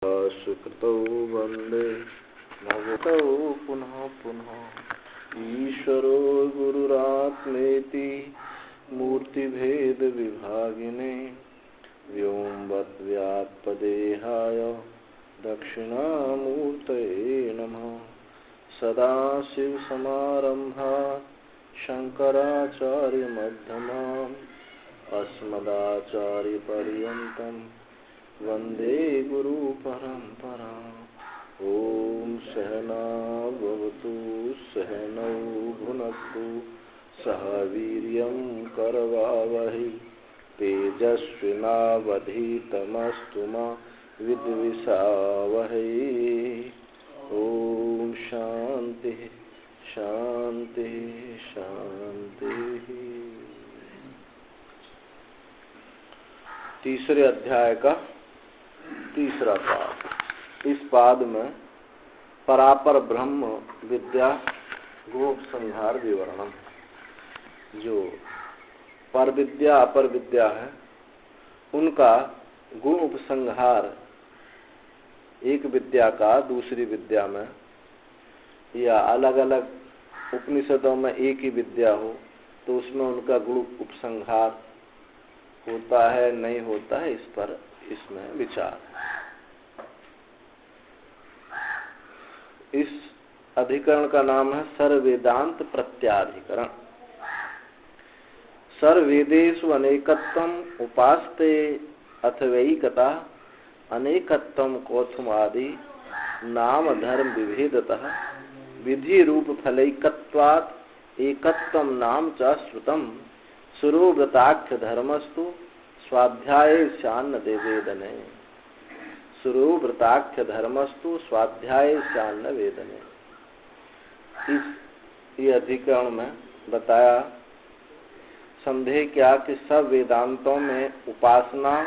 सुकृतौ वन्दे भगवतौ पुनः पुनः। ईश्वरो गुरुरात्मेति मूर्तिभेदविभागिने व्योमवद्व्यात्तदेहाय दक्षिणामूर्तये नमः। सदाशिवसमारम्भात् शङ्कराचार्यमध्यमाम् अस्मदाचार्यपर्यन्तं वन्दे गुरुपरम्पराम्। ॐ सहना भवतु सहनौ भुनक्तु सह वीर्यं करवावहै तेजस्विनावधीतमस्तु मा विद्विषावहै। ॐ शान्ति शान्ति शान्ति। तीसरे अध्याय का तीसरा पाद। इस पाद में परापर ब्रह्म विद्या गोपसंहार विवरणम, जो पर विद्या अपर विद्या है उनका गुण उपसंहार, एक विद्या का दूसरी विद्या में या अलग अलग उपनिषदों में एक ही विद्या हो तो उसमें उनका गुण उपसंहार होता है नहीं होता है, इस पर इसमें विचार है। इस अधिकरण का नाम है सर्ववेदांत प्रत्याधिकरण। सर्ववेदेषु अनेकत्वम उपास्ते अथवैकता अनेकत्वम कौथुमादि नाम धर्म विभेदतः विधि रूप फलैकत्वात् एकत्वम नाम च श्रुतम सुरोव्रताख्य धर्मस्तु स्वाध्याय शान्न देवेदने। सुरोव्रताख्य धर्मस्तु स्वाध्याय शान्न वेदने। इस ये अधिकरण में बताया संदेह क्या कि सब वेदांतों में उपासना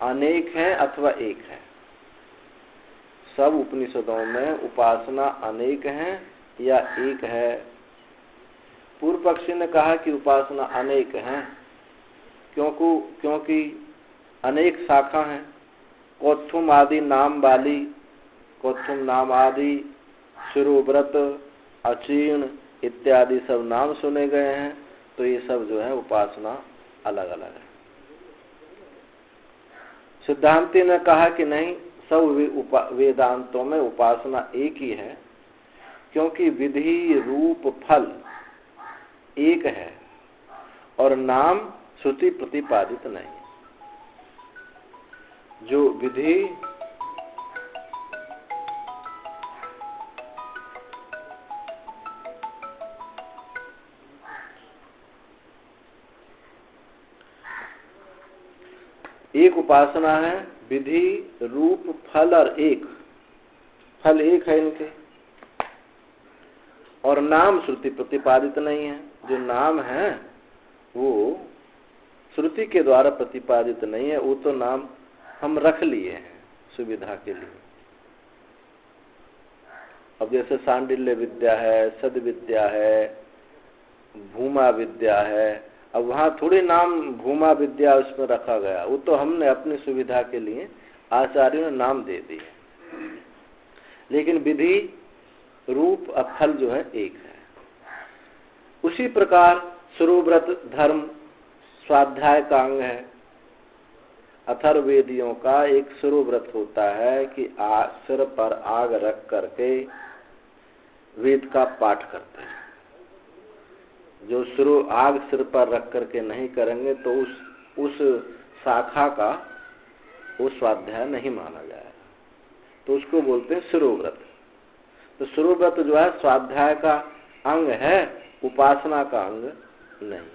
अनेक है अथवा एक है। सब उपनिषदों में उपासना अनेक है या एक है। पूर्व पक्षी ने कहा कि उपासना अनेक है क्योंकि अनेक शाखा हैं। कौथुम आदि नाम वाली, कौथुम नाम आदि, शिरोव्रत, अचीर्ण इत्यादि सब नाम सुने गए हैं, तो ये सब जो है उपासना अलग अलग है। सिद्धांती ने कहा कि नहीं, सब वेदांतों में उपासना एक ही है क्योंकि विधि रूप फल एक है और नाम श्रुति प्रतिपादित नहीं। जो विधि एक उपासना है, विधि रूप फल और एक फल एक है इनके, और नाम श्रुति प्रतिपादित नहीं है। जो नाम है वो श्रुति के द्वारा प्रतिपादित नहीं है, वो तो नाम हम रख लिए हैं सुविधा के लिए। अब जैसे सांडिल्य विद्या है, सद विद्या है, भूमा विद्या है, अब वहां थोड़ी नाम भूमा विद्या उसमें रखा गया, वो तो हमने अपनी सुविधा के लिए आचार्यों ने नाम दे दिए। लेकिन विधि रूप और फल जो है एक है। उसी प्रकार सुरोव्रत धर्म स्वाध्याय का अंग है। अथर्ववेदियों का एक सुरोव्रत होता है कि सिर पर आग रख करके वेद का पाठ करते हैं। जो आग सिर पर रख करके नहीं करेंगे तो उस शाखा का वो स्वाध्याय नहीं माना जाएगा, तो उसको बोलते हैं सुरोव्रत। तो सुरोव्रत जो है स्वाध्याय का अंग है, उपासना का अंग नहीं है।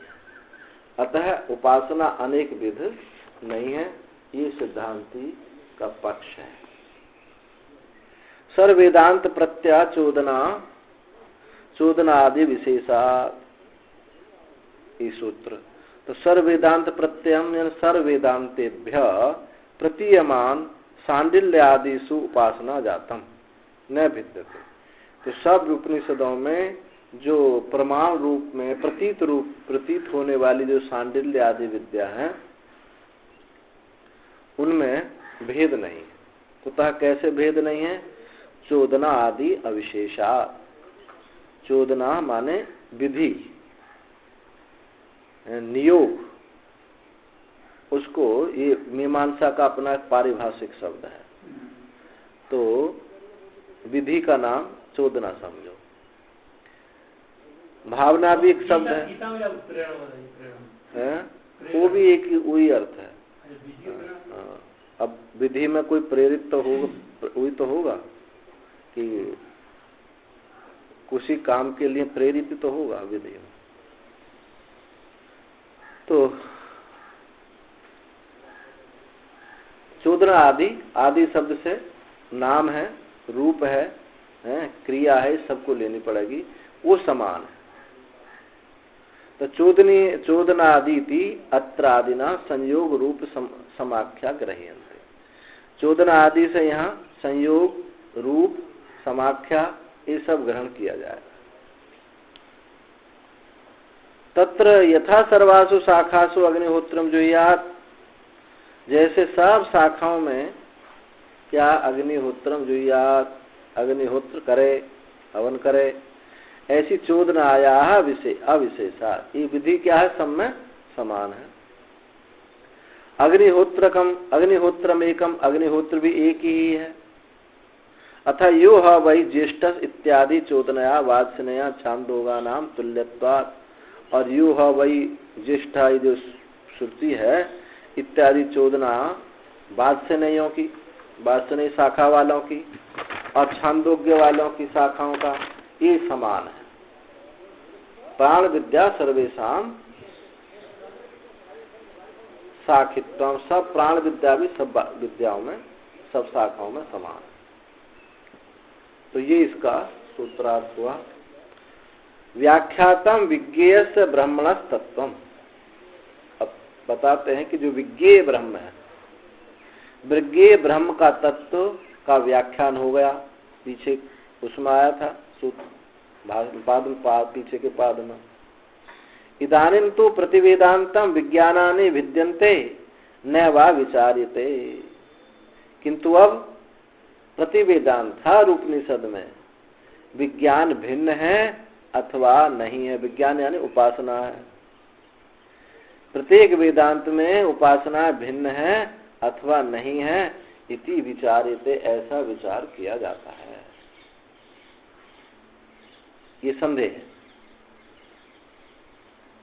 अतः उपासना अनेक विध नहीं है, ये सिद्धांती का पक्ष है। सर्ववेदांत प्रत्याचोदना आदि विशेषा, ये सूत्र। तो सर्ववेदांत प्रत्ययम यानी सर्ववेदांतेभ्य प्रतीयमान सांडिल्य आदिषु उपासना जातम न भिद्यते। तो सब उपनिषदों में जो प्रमाण रूप में प्रतीत होने वाली जो सांडिल्य आदि विद्या है उनमें भेद नहीं। कुतः कैसे भेद नहीं है? चोदना आदि अविशेषा। चोदना माने विधि, नियोग, उसको ये मीमांसा का अपना पारिभाषिक शब्द है। तो विधि का नाम चोदना समझो। भावना भी एक शब्द है, वो भी एक वही अर्थ है। अब विधि में कोई प्रेरित तो होगा, वही तो होगा कि किसी काम के लिए प्रेरित तो होगा विधि में। तो चोदना आदि, आदि शब्द से नाम है, रूप है, क्रिया है, सबको लेनी पड़ेगी, वो समान है। तो चोदना आदि थी अत्र आदिना संयोग रूप समाख्या ग्रह्यन्ते। चोदना आदि से यहाँ संयोग, रूप, समाख्या ये सब ग्रहण किया जाए। तत्र यथा सर्वासु शाखासु अग्निहोत्रम जुह्यात्, जैसे सब शाखाओं में क्या अग्निहोत्रम जुह्यात्, अग्निहोत्र करे, हवन करे, ऐसी चोदनाया विषय अविशेषा, ये विधि क्या है? सब में समान है। अग्निहोत्रम एकम, अग्निहोत्र भी एक ही है। अथा यो ह वही ज्येष्ठ इत्यादि चोदनया वात्सनया छांदोगा नाम तुल्यत्वात्, और यो ह वही ज्येष्ठ जो श्रुति है इत्यादि चोदना वात्सनयों की, वात्सनय शाखा वालों की और छांदोग्य वालों की शाखाओं का ये समान है। प्राण विद्या सर्वेशाम शाखित्वम, सब प्राण विद्या भी सब विद्याओं में, सब शाखाओं में समान है। तो ये इसका सूत्रार्थ हुआ। व्याख्यातम विज्ञेयस्य ब्रह्मणस् तत्वम। अब बताते हैं कि जो विज्ञेय ब्रह्म है, विज्ञेय ब्रह्म का तत्व का व्याख्यान हो गया। पीछे उसमें आया था सूत्र, पीछे के पाद में। इदानीं तो प्रतिवेदांतम विज्ञानानि भिद्यन्ते न वा विचार्यते, किंतु अब प्रतिवेदांत उपनिषद में विज्ञान भिन्न है अथवा नहीं है। विज्ञान यानी उपासना है। प्रत्येक वेदांत में उपासना भिन्न है अथवा नहीं है, इति विचार्यते, ऐसा विचार किया जाता है। ये संदेह।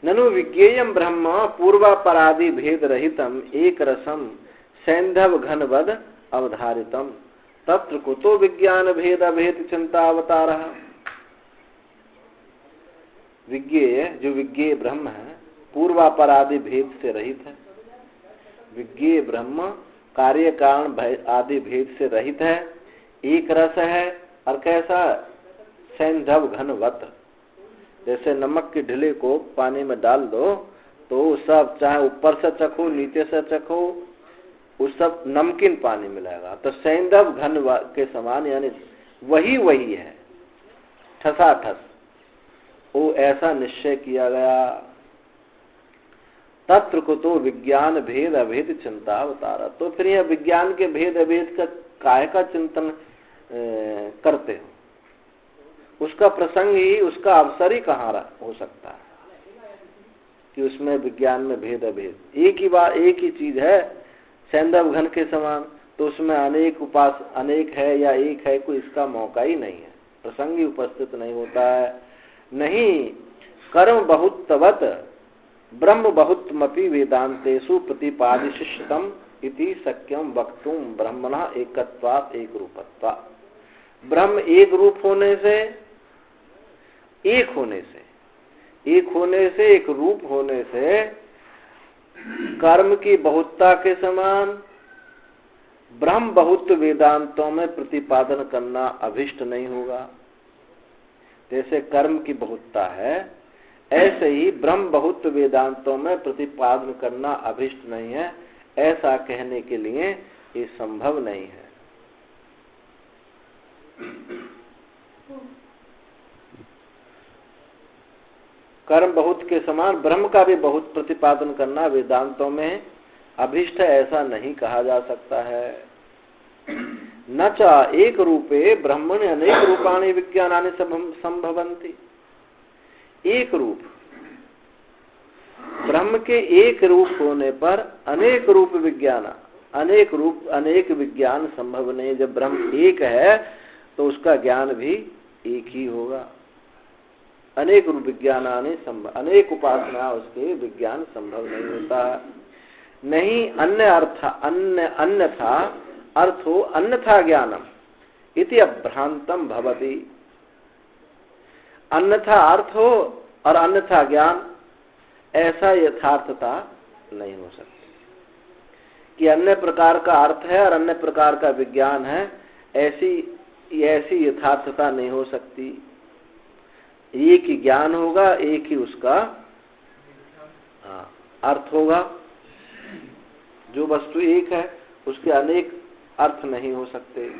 ननु विज्ञेयम ब्रह्म पूर्वापरादि भेद रहितम एक रसम सैंधव घनवद अवधारितम, तत्र कुतो विज्ञान भेद अभेद चिंता अवतार। विज्ञेय, जो विज्ञेय ब्रह्म है, पूर्वापरादि भेद से रहित है। विज्ञेय ब्रह्म कार्य कारण आदि भेद से रहित है, एक रस है। और कैसा? सैंधव घनवत, जैसे नमक की ढिले को पानी में डाल दो तो सब, चाहे ऊपर से चखो नीचे से चखो, उस सब नमकीन पानी मिलेगा। तो सैंधव घन के समान, यानी वही है, ठसाठस, वो ऐसा निश्चय किया गया। तत्र को तो विज्ञान भेद अभेद चिंता अवतारा। तो फिर यह विज्ञान के भेद अभेद का काहे का चिंतन करते हो? उसका प्रसंग ही, उसका अवसर ही कहाँ हो सकता है कि उसमें विज्ञान में भेद अभेद? एक ही बात, एक ही चीज है, सैंधव घन के समान, तो उसमें अनेक है या एक है, कोई इसका मौका ही नहीं है, प्रसंग ही उपस्थित नहीं होता है। नहीं, कर्म बहुत तवत ब्रह्म बहुत्वमपि वेदांतेषु प्रतिपादिशिष्टम इति शक्यम वक्तुम ब्रह्मणः एकत्वात् एक रूपत्वात्। ब्रह्म एक रूप होने से, एक होने से, एक रूप होने से कर्म की बहुतता के समान ब्रह्म बहुत वेदांतों में प्रतिपादन करना अभिष्ट नहीं होगा। जैसे कर्म की बहुतता है, ऐसे ही ब्रह्म बहुत वेदांतों में प्रतिपादन करना अभिष्ट नहीं है। ऐसा कहने के लिए ये संभव नहीं है। कर्म बहुत के समान ब्रह्म का भी बहुत प्रतिपादन करना वेदांतों में अभिष्ट है, ऐसा नहीं कहा जा सकता है। न च एक रूपे ब्रह्मणि अनेक रूपाणि विज्ञानानि संभवन्ति। एक रूप, ब्रह्म के एक रूप होने पर अनेक रूप विज्ञान, अनेक रूप अनेक विज्ञान संभव नहीं। जब ब्रह्म एक है तो उसका ज्ञान भी एक ही होगा। अनेक रूप विज्ञानानि संभव, अनेक उपासना उसके विज्ञान संभव नहीं होता। नहीं अन्य अर्थ अन्यथा अर्थो अन्यथा ज्ञानम इति अभ्रांतम भवति। अन्यथा अर्थ हो और अन्यथा ज्ञान, ऐसा यथार्थता नहीं हो सकती कि अन्य प्रकार का अर्थ है और अन्य प्रकार का विज्ञान है, ऐसी यथार्थता नहीं हो सकती। एक ही ज्ञान होगा, एक ही उसका अर्थ होगा। जो वस्तु एक है उसके अनेक अर्थ नहीं हो सकते।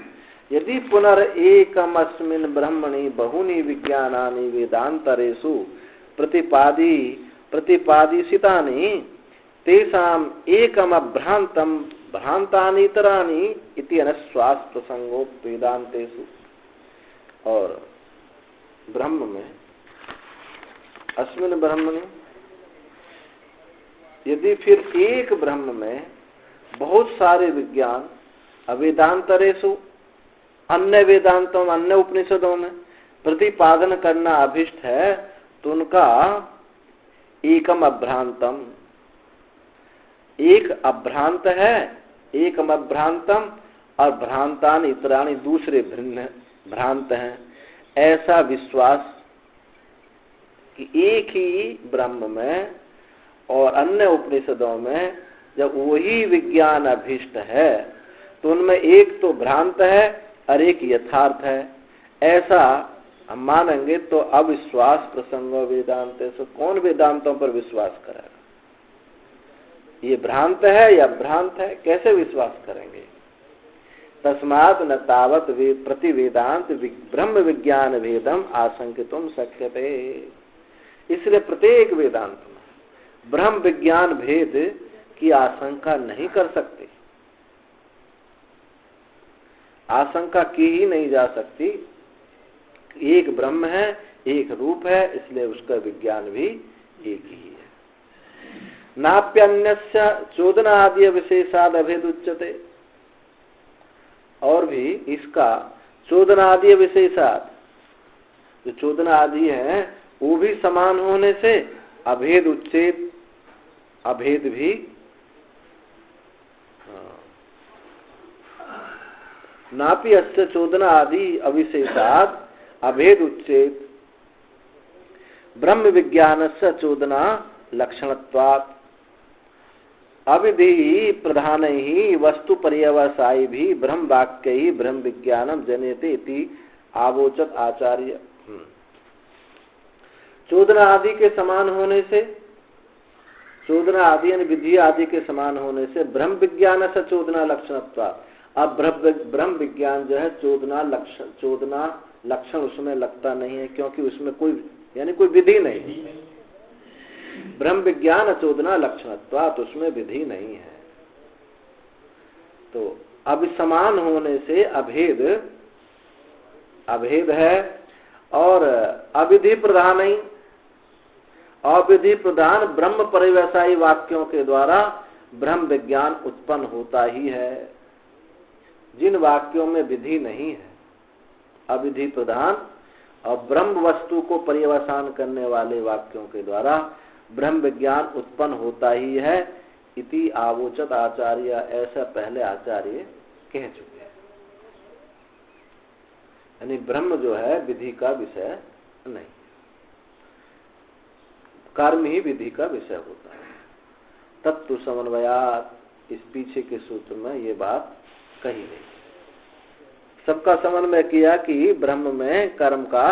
यदि पुनरेकमस्मिन् ब्रह्मणि बहूनि विज्ञानानि वेदांतरेषु प्रतिपादितानि तेषाम् एकम भ्रांतम भ्रांतानि इतराणि इति अनश्वास प्रसंगो वेदांतेषु। और ब्रह्म में, अस्मिन् ब्रह्मणि, यदि फिर एक ब्रह्म में बहुत सारे विज्ञान अवेदांतरेषु, अन्य वेदांतों अन्य उपनिषदों में प्रतिपादन करना अभिष्ट है तो उनका एकम अभ्रांतम, एक अभ्रांत है, एकम अभ्रांतम, और भ्रांतानि इतराणि दूसरे भिन्न भ्रांत हैं, ऐसा विश्वास कि एक ही ब्रह्म में और अन्य उपनिषदों में जब वही विज्ञान अभिष्ट है तो उनमें एक तो भ्रांत है और एक यथार्थ है, ऐसा हम मानेंगे तो अविश्वास प्रसंग वेदांत से कौन वेदांतों पर विश्वास करेगा? ये भ्रांत है या भ्रांत है, कैसे विश्वास करेंगे? तस्मात् न तावत प्रति वेदांत ब्रह्म विज्ञान भेदम आशंकितुम शक्यते। इसलिए प्रत्येक वेदांत में ब्रह्म विज्ञान भेद की आशंका नहीं कर सकते, आशंका की ही नहीं जा सकती। एक ब्रह्म है, एक रूप है, इसलिए उसका विज्ञान भी एक ही है। नाप्यन्यस्य चोदना आदि विशेषाद अभेद उच्यते। और भी इसका चोदना आदि विशेषाद, जो चोदना आदि है वो भी समान होने से अभेद उच्चेत, अभेद भी नापि अस्य चोदना आदि अविशेषाद अभेद उच्चेत ब्रह्म विज्ञानस्य चोदना लक्षणत्वात् अविधि प्रधान ही वस्तु पर्यवसायी भी ब्रह्म वाक्य ही ब्रह्म विज्ञानम जनेते इति आवोचत आचार्य। चोदना आदि के समान होने से, चोदना आदि यानी विधि आदि के समान होने से ब्रह्म विज्ञान से चोदना लक्षणत्वात्। अब ब्रह्म विज्ञान जो है चोदना लक्षण उसमें लगता नहीं है, क्योंकि उसमें कोई यानी कोई विधि नहीं है। ब्रह्म विज्ञान चोदना लक्षणत्वात्, उसमें विधि नहीं है। तो अब समान होने से अभेद है। और अविधि प्रधान ही, अविधि प्रधान ब्रह्म परिव्यवसायी वाक्यों के द्वारा ब्रह्म विज्ञान उत्पन्न होता ही है। जिन वाक्यों में विधि नहीं है, अविधि प्रधान और ब्रह्म वस्तु को पर्यवसान करने वाले वाक्यों के द्वारा ब्रह्म विज्ञान उत्पन्न होता ही है। इति आवोचत आचार्य, ऐसा पहले आचार्य कह चुके हैं। यानी ब्रह्म जो है विधि का विषय नहीं, कर्म ही विधि का विषय होता है। तत्व समन्वयात, इस पीछे के सूत्र में ये बात कही गई। सबका समन्वय किया कि ब्रह्म में कर्म का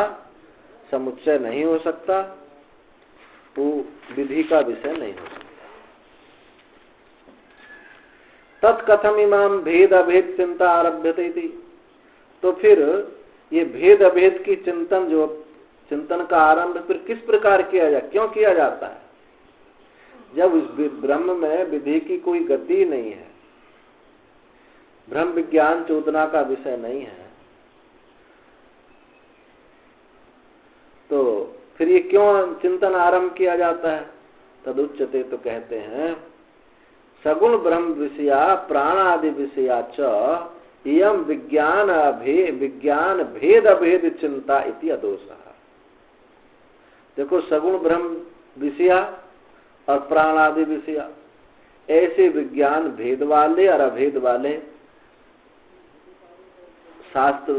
समुच्चय नहीं हो सकता, वो विधि का विषय नहीं हो सकता। तत्कथम इमाम भेद अभेद चिंता आरभ्यते थी। तो फिर ये भेद अभेद की चिंतन का आरंभ फिर किस प्रकार किया जाए, क्यों किया जाता है? जब उस ब्रह्म में विधि की कोई गति नहीं है, ब्रह्म विज्ञान चोदना का विषय नहीं है, तो फिर ये क्यों चिंतन आरंभ किया जाता है? तदुच्यते, तो कहते हैं सगुण ब्रह्म विषया प्राणादि विषया च इयम विज्ञान भेद अभेद चिंता इति अदोषः। देखो, सगुण ब्रह्म विषया और प्राणादि विषया, ऐसे विज्ञान भेद वाले और अभेद वाले शास्त्र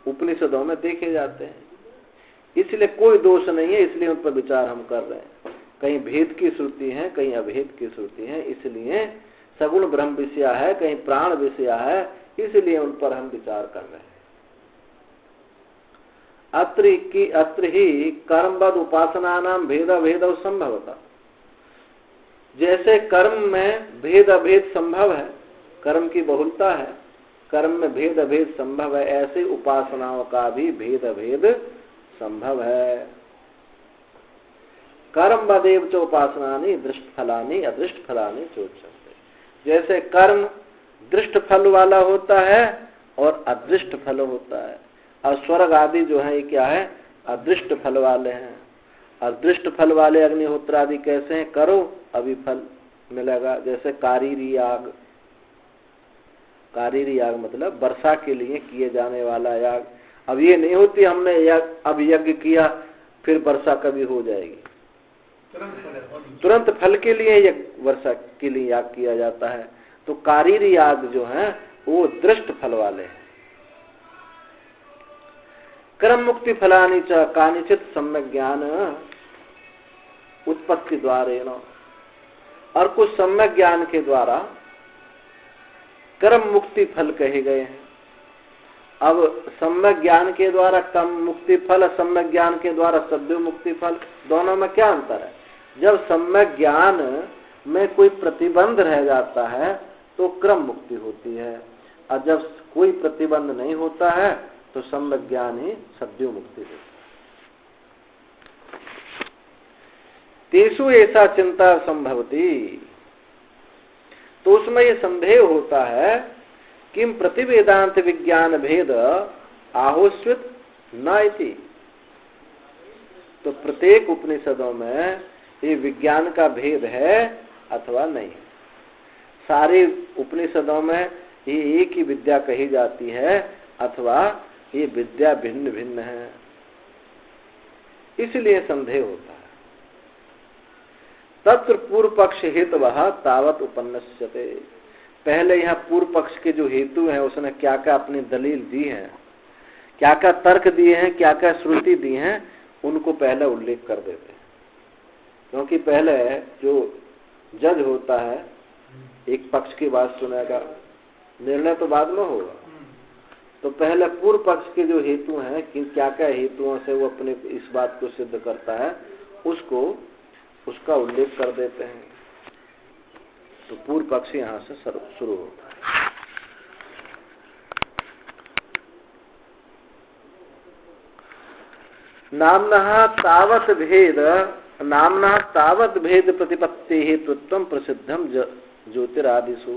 उपनिषदों में देखे जाते हैं, इसलिए कोई दोष नहीं है, इसलिए उन पर विचार हम कर रहे हैं। कहीं भेद की श्रुति है, कहीं अभेद की श्रुति है, इसलिए सगुण ब्रह्म विषया है, कहीं प्राण विषया है, इसलिए उन पर हम विचार कर रहे हैं। अत्र ही कर्मबद्ध उपासना नाम भेद अभेद संभवता। जैसे कर्म में भेद अभेद संभव है, कर्म की बहुलता है, कर्म में भेद अभेद संभव है, ऐसे उपासनाओं का भी भेद अभेद संभव है। कर्म बदेव च उपासनानि दृष्ट फलानि अदृष्ट फलानि चोच्यन्ते। जैसे कर्म दृष्ट फल वाला होता है और अदृष्ट फल होता है, और स्वर्ग आदि जो है ये क्या है? अदृष्ट फल वाले हैं। अदृष्ट फल वाले अग्निहोत्र आदि कैसे हैं? करो अभी फल मिलेगा। जैसे कारीरी याग, कारीरी याग मतलब वर्षा के लिए किए जाने वाला याग। अब ये नहीं होती हमने अब यज्ञ किया फिर वर्षा कभी हो जाएगी, तुरंत फल के लिए वर्षा के लिए याग किया जाता है। तो कारीरी याग जो है वो दृष्ट फल वाले हैं। कर्म मुक्ति फलानि च कानिचित सम्यक ज्ञान उत्पत्ति द्वारेण, और कुछ सम्यक ज्ञान के द्वारा कर्म मुक्ति फल कहे गए हैं। अब सम्यक ज्ञान के द्वारा कर्म मुक्ति फल, सम्यक ज्ञान के द्वारा सद्यो मुक्ति फल, दोनों में क्या अंतर है? जब सम्यक ज्ञान में कोई प्रतिबंध रह जाता है तो क्रम मुक्ति होती है, और जब कोई प्रतिबंध नहीं होता है तो सम्यक ज्ञान ही सद्यो मुक्ति होती है। तेषु ऐसा चिंता संभवती, तो उसमें यह संदेह होता है किम प्रतिवेदांत विज्ञान भेद आहोस्वित न इति। तो प्रत्येक उपनिषदों में ये विज्ञान का भेद है अथवा नहीं। सारे उपनिषदों में ये एक ही विद्या कही जाती है अथवा ये विद्या भिन्न भिन्न है, इसलिए संदेह होता है। तत्र पूर्व पक्ष हेतवः तावत उपन्नस्यते। पहले यहाँ पूर्व पक्ष के जो हेतु हैं उसने क्या क्या अपनी दलील दी है, क्या क्या तर्क दिए हैं, क्या क्या श्रुति दी हैं, उनको पहले उल्लेख कर देते हैं। क्योंकि पहले जो जज होता है एक पक्ष की बात सुनेगा, निर्णय तो बाद में होगा। तो पहले पूर्व पक्ष के जो हेतु हैं कि क्या क्या हेतुओं से वो अपने इस बात को सिद्ध करता है, उसका उल्लेख कर देते हैं। तो पूर्व पक्ष यहां से शुरू होता है। नामना तावत भेद प्रतिपत्ति हेतुत्वम प्रसिद्धम ज्योतिरादिषु।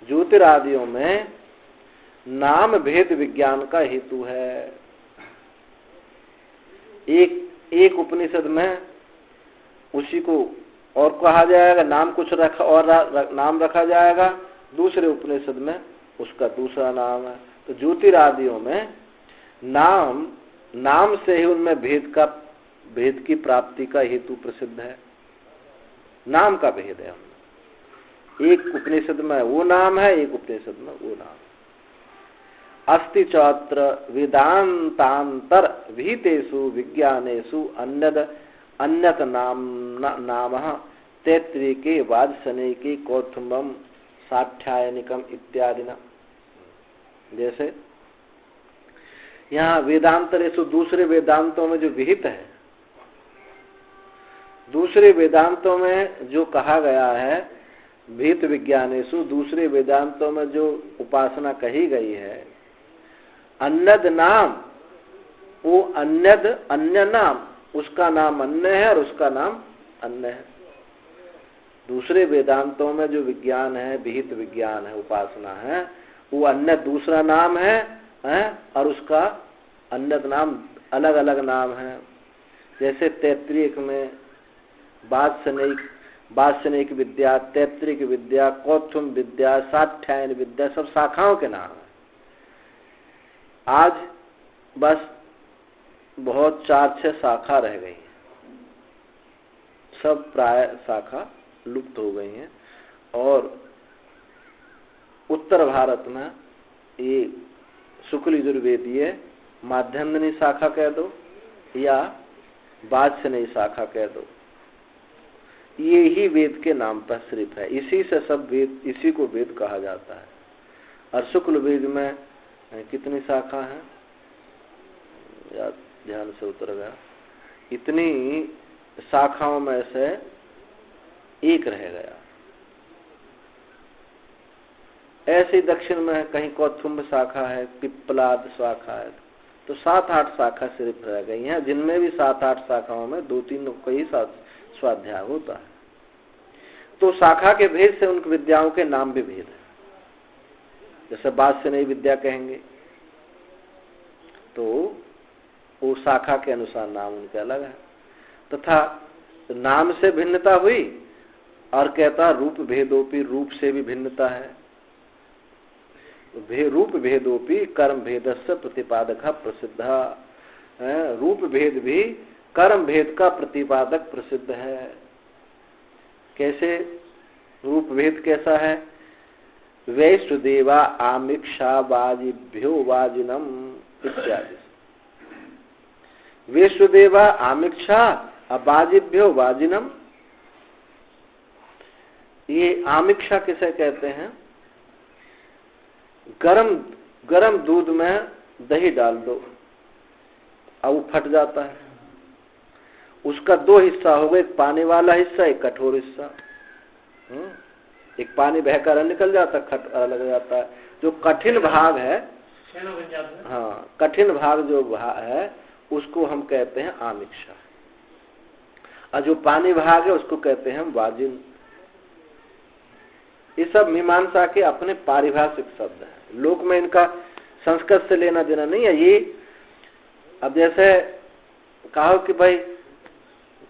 ज्योतिरादियों में नाम भेद विज्ञान का हेतु है। एक उपनिषद में उसी को और कहा जाएगा, नाम कुछ रखा और नाम रखा जाएगा, दूसरे उपनिषद में उसका दूसरा नाम है। तो ज्योतिरादियों में नाम से ही उनमें भेद की प्राप्ति का हेतु प्रसिद्ध है। नाम का भेद है, एक उपनिषद में वो नाम है, एक उपनिषद में वो नाम। अस्ति चौत्र वेदांतांतर विहितेषु विज्ञानेषु अन्यत नामः तैत्तिरीके वादसनेके कौथुम्बम साठ्यायनिकम इत्यादि न। जैसे यहाँ वेदांतरेषु दूसरे वेदांतों में जो विहित है, दूसरे वेदांतों में जो कहा गया है, भीत विज्ञानेषु दूसरे वेदांतों में जो उपासना कही गई है, अन्यद नाम, वो अन्य नाम, उसका नाम अन्य है और उसका नाम अन्य है। दूसरे वेदांतों में जो विज्ञान है, विहित विज्ञान है, उपासना है, वो अन्य दूसरा नाम है और उसका अन्य नाम अलग अलग नाम है। जैसे तैत्तिरीय में वात्सनिक विद्या, तैत्तिरीय विद्या, कौथुम विद्या, साध्यायन विद्या, सब शाखाओं के नाम है। आज बस बहुत 4-6 शाखा रह गई हैं, सब प्राय शाखा लुप्त हो गई हैं। और उत्तर भारत में ये शुक्ल यजुर्वेदीय माध्यन्दिनी शाखा कह दो या वात्सनिक शाखा कह दो, ये ही वेद के नाम पर सिर्फ है। इसी से सब वेद, इसी को वेद कहा जाता है। और शुक्ल वेद में कितनी शाखा है, याद ध्यान से उतर गया। इतनी शाखाओं में से एक रह गया। ऐसे ही दक्षिण में कहीं कौथुम्ब शाखा है, पिप्पलाद शाखा है, तो 7-8 शाखा सिर्फ रह गई हैं, जिनमें भी 7-8 शाखाओं में 2-3 का ही स्वाध्याय होता है। तो शाखा के भेद से उनकी विद्याओं के नाम भी भेद है। जैसे वात्सनिक विद्या कहेंगे तो वो शाखा के अनुसार नाम उनके अलग है। तथा नाम से भिन्नता हुई और कहता रूप भेदोपि, रूप से भी भिन्नता है। रूप भेदोपि कर्म भेदस्य प्रतिपादक प्रसिद्ध। रूप भेद भी कर्म भेद का प्रतिपादक प्रसिद्ध है। कैसे रूप भेद कैसा है? वैष्णुदेवा आमिक्षा वाजिभ्यो वाजिनम इत्यादि। वैष्णुदेवा आमिक्षा अबाजिभ्यो वाजिनम, ये आमिक्षा किसे कहते हैं? गरम दूध में दही डाल दो अब वो फट जाता है। उसका 2 हिस्सा हो गए, एक पानी वाला हिस्सा, एक कठोर हिस्सा। एक पानी बहकर निकल जाता, खट लग जाता है। जो कठिन भाग है, हाँ, कठिन भाग जो है उसको हम कहते हैं आमिक्षा, और जो पानी भाग है उसको कहते हैं वाजिन। ये सब मीमांसा के अपने पारिभाषिक शब्द हैं। लोक में इनका संस्कृत से लेना देना नहीं है। ये अब जैसे कहो कि भाई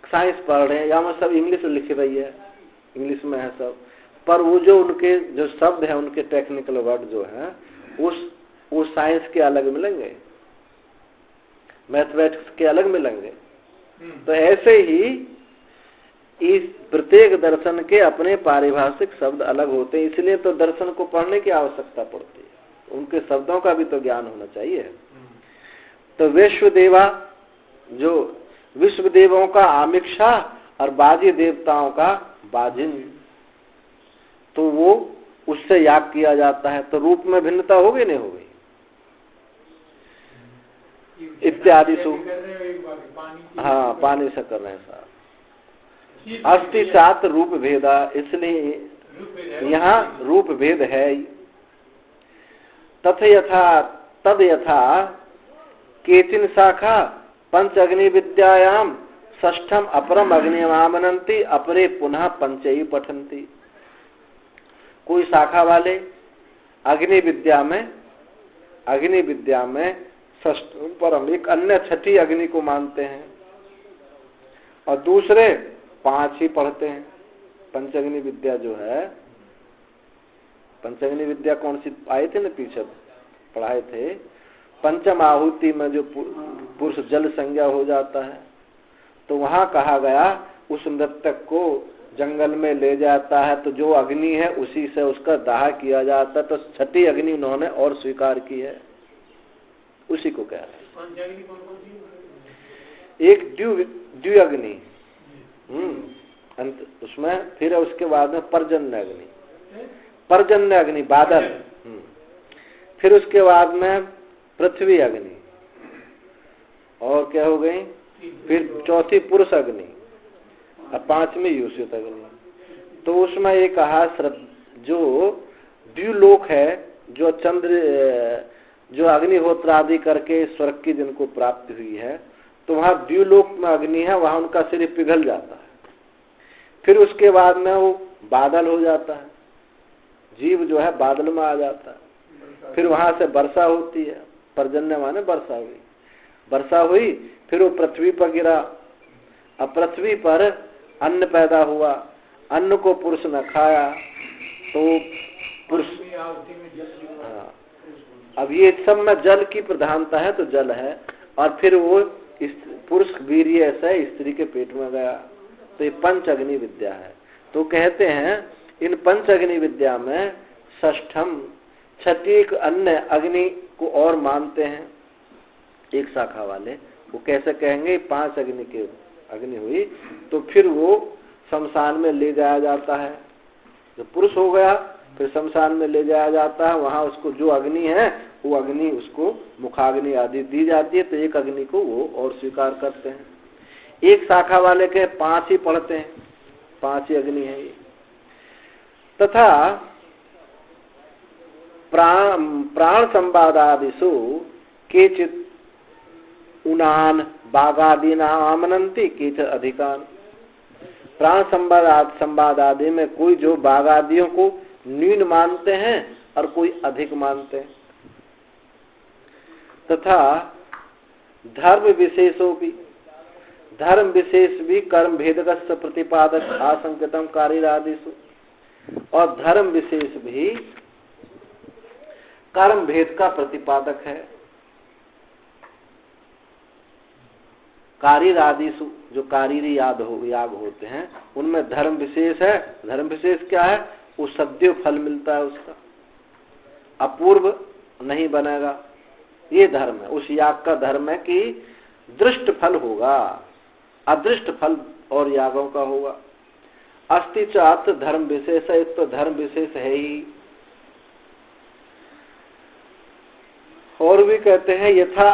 साइंस पढ़ रहे हैं, या में सब इंग्लिश में लिखी रही है, इंग्लिश में है सब, पर वो जो उनके जो शब्द है, उनके टेक्निकल वर्ड जो है, वो साइंस के अलग मिलेंगे, मैथमेटिक्स के अलग मिलेंगे। तो ऐसे ही इस प्रत्येक दर्शन के अपने पारिभाषिक शब्द अलग होते हैं। इसलिए तो दर्शन को पढ़ने की आवश्यकता पड़ती है, उनके शब्दों का भी तो ज्ञान होना चाहिए। तो विश्वदेवा, जो विश्व देवों का आमिक्षा और बाजी देवताओं का बाजिन, तो वो उससे याग किया जाता है। तो रूप में भिन्नता हो गई नहीं हो गई इत्यादि सु। हाँ, पानी से कर रहे हैं साहब। अस्ति सात रूप भेदा, इसलिए यहाँ रूप भेद है। तथ यथा तद यथा केचिन शाखा पंच अग्नि विद्यायाम षष्ठम अपरम अग्निमामनन्ति अपरे पुनः पंचई पठन्ति। कोई शाखा वाले अग्नि विद्या में षष्ठ परम एक अन्य छठी अग्नि को मानते हैं, और दूसरे 5 ही पढ़ते हैं। पंचअग्नि विद्या जो है, पंचअग्नि विद्या कौन सी आए थे ना, पीछे पढ़ाए थे। पंचम आहुति में जो पुरुष जल संज्ञा हो जाता है, तो वहां कहा गया उस मृतक को जंगल में ले जाता है, तो जो अग्नि है उसी से उसका दाह किया जाता है। तो छठी अग्नि उन्होंने और स्वीकार की है, उसी को कह रहे हैं। एक द्वि अग्नि, उसमें फिर उसके बाद में पर्जन्य अग्नि बादल, फिर उसके बाद में पृथ्वी अग्नि, और क्या हो गई, फिर चौथी पुरुष अग्नि, और 5वीं युषित अग्नि। तो उसमें ये कहा जो द्युलोक है, जो चंद्र जो अग्निहोत्र आदि करके स्वर्ग की जिनको प्राप्ति हुई है, तो वहां द्युलोक में अग्नि है, वहां उनका शरीर पिघल जाता है। फिर उसके बाद में वो बादल हो जाता है, जीव जो है बादल में आ जाता है, फिर वहां से वर्षा होती है, पर्जन्य माने वर्षा हुई, वर्षा हुई, फिर वो पृथ्वी पर गिरा, अब पृथ्वी पर अन्न पैदा हुआ, अन्न को पुरुष न खाया तो पुरुष, हाँ, अब ये सब में जल की प्रधानता है तो जल है, और फिर वो पुरुष वीर्य से स्त्री के पेट में गया, तो ये पंच अग्नि विद्या है। तो कहते हैं इन पंच अग्नि विद्या में षष्ठम, छठी अन्य अग्नि को और मानते हैं एक शाखा वाले, वो कैसे कहेंगे 5 अग्नि के अग्नि हुई, तो फिर वो शमशान में ले जाया जाता है, जो पुरुष हो गया फिर शमशान में ले जाया जाता है, वहां उसको जो अग्नि है वो अग्नि उसको मुखाग्नि आदि दी जाती है, तो एक अग्नि को वो और स्वीकार करते हैं। एक शाखा वाले के 5 ही पढ़ते हैं, 5 ही अग्नि है ये। तथा प्राण संवादादिषु केचित् उनान बागादीना आमनन्ति केचित् अधिकान। प्राण संवाद आदि में कोई जो बागादियों को न्यून मानते हैं और कोई अधिक मानते हैं। तथा धर्म विशेषों भी, धर्म विशेष भी कर्म भेदगत प्रतिपादक आसंकृतम कार्यरादिषु, और धर्म विशेष भी कर्म भेद का प्रतिपादक है। कारीरादिषु, जो कारीरी याग होते हैं उनमें धर्म विशेष है। धर्म विशेष क्या है? वो सद्यो फल मिलता है, उसका अपूर्व नहीं बनेगा, ये धर्म है। उस याग का धर्म है कि दृष्ट फल होगा, अदृष्ट फल और यागों का होगा। अस्ति चात धर्म विशेष, एक तो धर्म विशेष है ही। और भी कहते हैं यथा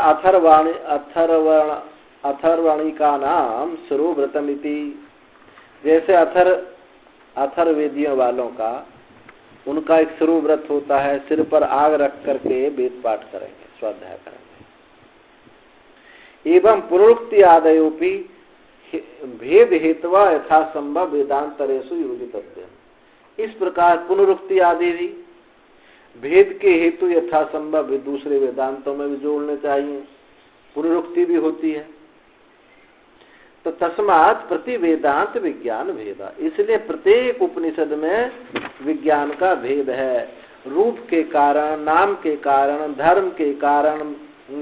अथर्वाणी का नाम सुरोव्रतमिति, जैसे अथर्वेदियों वालों का उनका एक सुरोव्रत होता है, सिर पर आग रख करके वेद पाठ करेंगे, स्वाध्याय करेंगे। एवं पुनरुक्ति आदयोपि भेद हेतवा यथा संभव वेदांतरेषु योजितव्य। इस प्रकार पुनरुक्ति आदि भी भेद के हेतु यथा संभव दूसरे वेदांतों में भी जोड़ने चाहिए। पुनरुक्ति भी होती है तो तस्मात् प्रति वेदांत विज्ञान भेदा, इसलिए प्रत्येक उपनिषद में विज्ञान का भेद है। रूप के कारण, नाम के कारण, धर्म के कारण,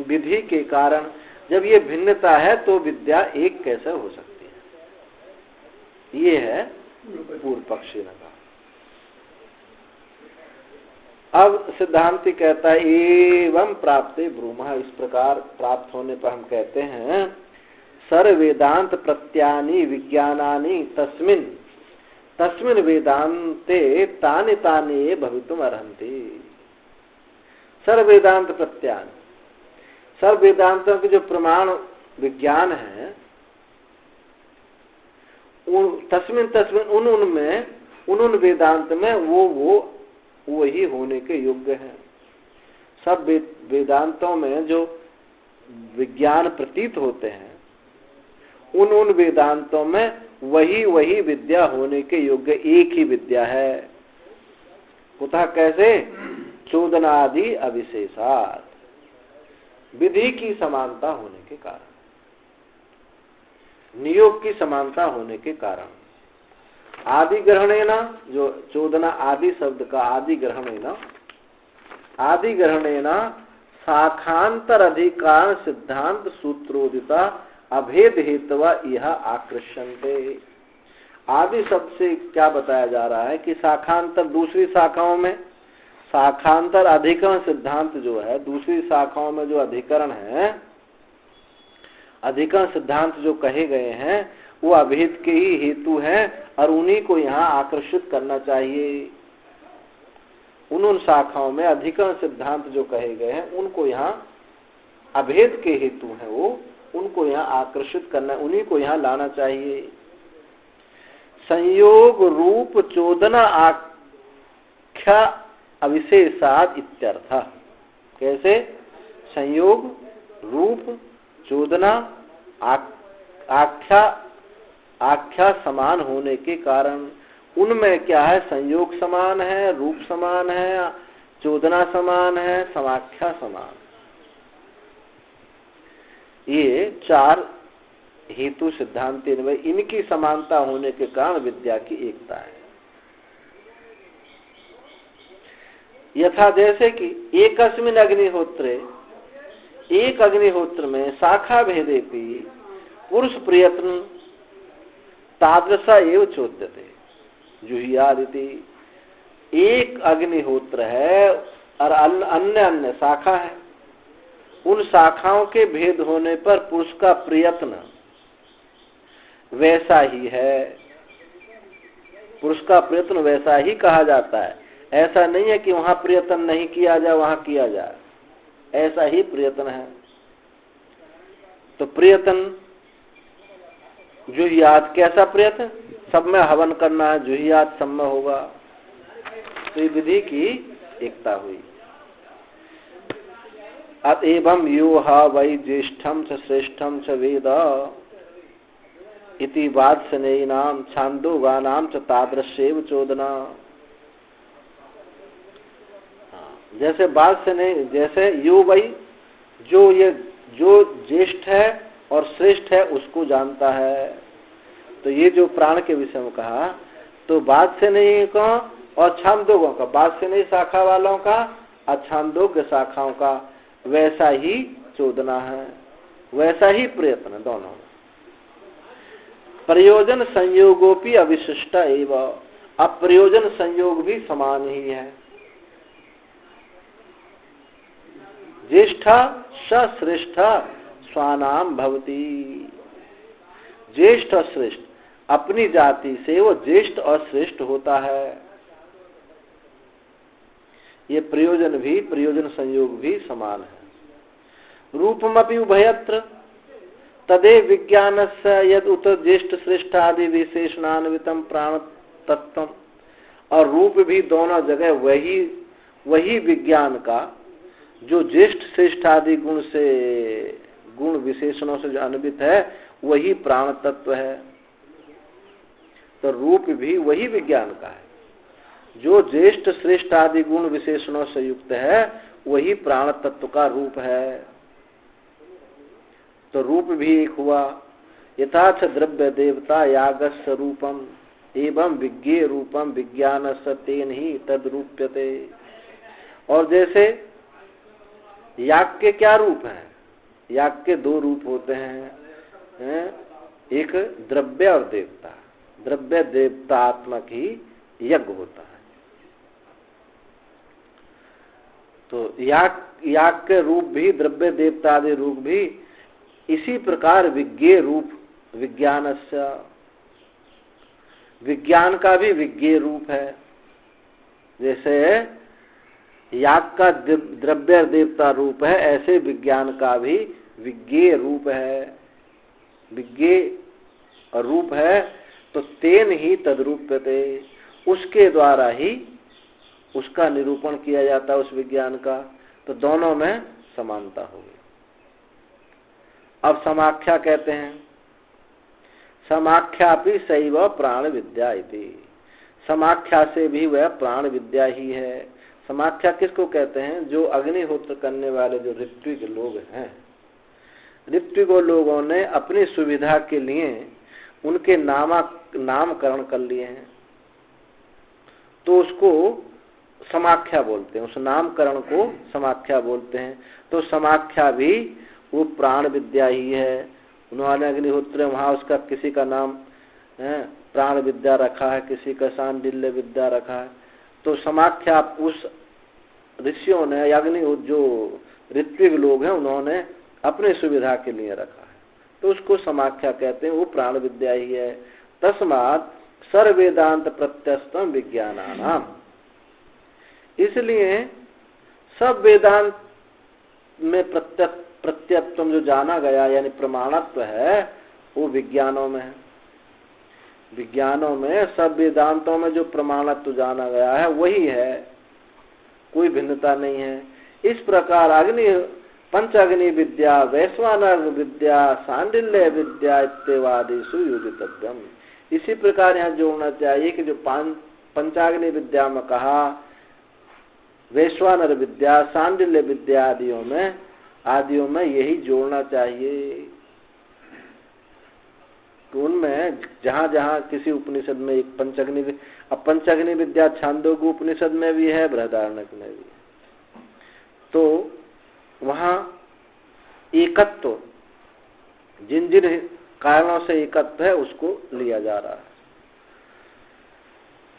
विधि के कारण जब ये भिन्नता है तो विद्या एक कैसे हो सकती है? ये है पूर्व पक्षी ने कहा। अब सिद्धांति कहता है एवं प्राप्ते ब्रूमः, इस प्रकार प्राप्त होने पर हम कहते हैं सर्वेदांत प्रत्यानि विज्ञानानि तस्मिन् तस्मिन् वेदांते तानि तानि भवितुम अर्हन्ति। सर्वेदांत प्रत्यानि, सर्व वेदांतों के जो प्रमाण विज्ञान है तस्मिन उन वेदांत में वो वही होने के योग्य है। सब वेदांतों में जो विज्ञान प्रतीत होते हैं उन वेदांतों में वही विद्या होने के योग्य एक ही विद्या है। कुतः कैसे? चोदनादि अविशेषात्, विधि की समानता होने के कारण, नियोग की समानता होने के कारण। आदि ग्रहणेना, जो चोदना आदि शब्द का आदि ग्रहणेना शाखांतर अधिकार सिद्धांत सूत्रोदिता अभेद हेतवा यह आकृष्यन्ते। आदि शब्द से क्या बताया जा रहा है कि शाखांतर, दूसरी शाखाओं में शाखांतर अधिकरण सिद्धांत जो है, दूसरी शाखाओं में जो अधिकरण है, अधिकरण सिद्धांत जो कहे गए हैं वो अभेद के ही हेतु हैं और उन्हीं को यहाँ आकर्षित करना चाहिए। उन शाखाओं में अधिकरण सिद्धांत जो कहे गए हैं उनको यहाँ अभेद के हेतु हैं, वो उनको यहाँ आकर्षित करना, उन्हीं को यहाँ लाना चाहिए। संयोग रूप चोदना आख्या अविशेषाद इत्यर्थ। कैसे? संयोग रूप चोदना आख्या आख्या समान होने के कारण उनमें क्या है, संयोग समान है, रूप समान है, चोदना समान है, समाख्या समान। ये चार हेतु सिद्धांत में इनकी समानता होने के कारण विद्या की एकता है। यथा जैसे कि एकस्मिन् अग्निहोत्रे, एक अग्निहोत्र में शाखा भेदेपि पुरुष प्रयत्न तादृशा एव चोद्यते जुहियादिति। एक अग्निहोत्र है और अन्य अन्य शाखा है, उन शाखाओं के भेद होने पर पुरुष का प्रयत्न वैसा ही है, पुरुष का प्रयत्न वैसा ही कहा जाता है। ऐसा नहीं है कि वहां प्रयत्न नहीं किया जाए वहां किया जाए, ऐसा ही प्रयत्न है। तो प्रयत्न जुहियात, कैसा प्रयत्न, सब में हवन करना है, जुहियात सब में होगा। तो ये विधि की एकता हुई। अतएवं यो हा वै ज्येष्ठम च श्रेष्ठम च वेद इति वात्सनेयिनाम छांदोगानाम च तादृशेव चोदना। जैसे वात्सनेय, जैसे यो वै, जो ज्येष्ठ है और श्रेष्ठ है उसको जानता है। तो ये जो प्राण के विषय में कहा, तो वात्सनेय का और छांदोगों का, वात्सनेय शाखा वालों का और छांदोग्य शाखाओं का वैसा ही चोदना है, वैसा ही प्रयत्न दोनों। प्रयोजन संयोगोपि अविशिष्ट एवं, अप्रयोजन संयोग भी समान ही है। ज्येष्ठा स श्रेष्ठा स्वानाम भवती, ज्येष्ठ और श्रेष्ठ अपनी जाति से वो ज्येष्ठ और श्रेष्ठ होता है। ये प्रयोजन भी, प्रयोजन संयोग भी समान है। रूपमपि उभयत्र तदेव विज्ञानस्य यद उत ज्येष्ठ श्रेष्ठ आदि विशेषणान्वितम प्राण तत्व, और रूप भी दोनों जगह वही विज्ञान का जो ज्येष्ठ श्रेष्ठ आदि गुण से, गुण विशेषणों से जो अन्वित है वही प्राण तत्व है। तो रूप भी वही विज्ञान का है, जो ज्येष्ठ श्रेष्ठ आदि गुण विशेषणों से युक्त है वही प्राण तत्व का रूप है। तो रूप भी एक हुआ। यथाच द्रव्य देवता यागस्य रूपम एवं विज्ञेय रूपम विज्ञानस्य तेन ही तद रूप्यते। और जैसे याग के क्या रूप हैं, याग के दो रूप होते हैं, एक द्रव्य और देवता। द्रव्य देवतात्मक ही यज्ञ होता है। तो याग के रूप भी, द्रव्य देवता आदि रूप भी इसी प्रकार विज्ञेय रूप विज्ञानस्य, विज्ञान का भी विज्ञेय रूप है। जैसे याग का द्रव्य देवता रूप है, ऐसे विज्ञान का भी विज्ञेय रूप है। विज्ञेय और रूप है तो तेन ही तद्रूप्यते, उसके द्वारा ही उसका निरूपण किया जाता है उस विज्ञान का। तो दोनों में समानता होगी। अब समाख्या कहते हैं, समाख्यापि सैव प्राण विद्या इति, समाख्या से भी वह प्राण विद्या ही है। समाख्या किसको कहते हैं, जो अग्निहोत्र करने वाले जो ऋत्विक लोग हैं, ऋत्विक लोगों ने अपनी सुविधा के लिए उनके नामकरण कर लिए हैं, तो उसको समाख्या बोलते हैं, उस नामकरण को समाख्या बोलते हैं। तो समाख्या भी वो प्राण विद्या ही है। उन्होंने अग्निहोत्र वहां उसका किसी का नाम प्राण विद्या रखा है, किसी का शांडिल्य विद्या रखा है। तो समाख्या उस ऋषियों ने, अग्निहोत्र जो ऋत्विक लोग हैं उन्होंने अपने सुविधा के लिए रखा है, तो उसको समाख्या कहते हैं, वो प्राण विद्या ही है। तस्मात् सर्ववेदांत प्रत्यस्तम विज्ञानानाम, इसलिए सब वेदांत में प्रत्यत्व जो जाना गया यानी प्रमाणत्व है वो विज्ञानों में है। विज्ञानों में, सब वेदांतों में जो प्रमाणत्व जाना गया है वही है, कोई भिन्नता नहीं है। इस प्रकार पंचाग्नि विद्या, वैश्वानर विद्या, सांडिल्य विद्या इत्यादि सुयोजितव्यम, इसी प्रकार यहाँ जोड़ना चाहिए कि जो पंचाग्नि विद्या में कहा, वैश्वानर विद्या, सांडिल्य विद्या आदियों में यही जोड़ना चाहिए। तो उनमें जहां जहां किसी उपनिषद में एक पंचाग्नि, अब पंचाग्नि विद्या छांदोग्य उपनिषद में भी है, बृहदारण्यक में भी है, तो वहां एकत्व, जिन जिन कारणों से एकत्व है उसको लिया जा रहा है।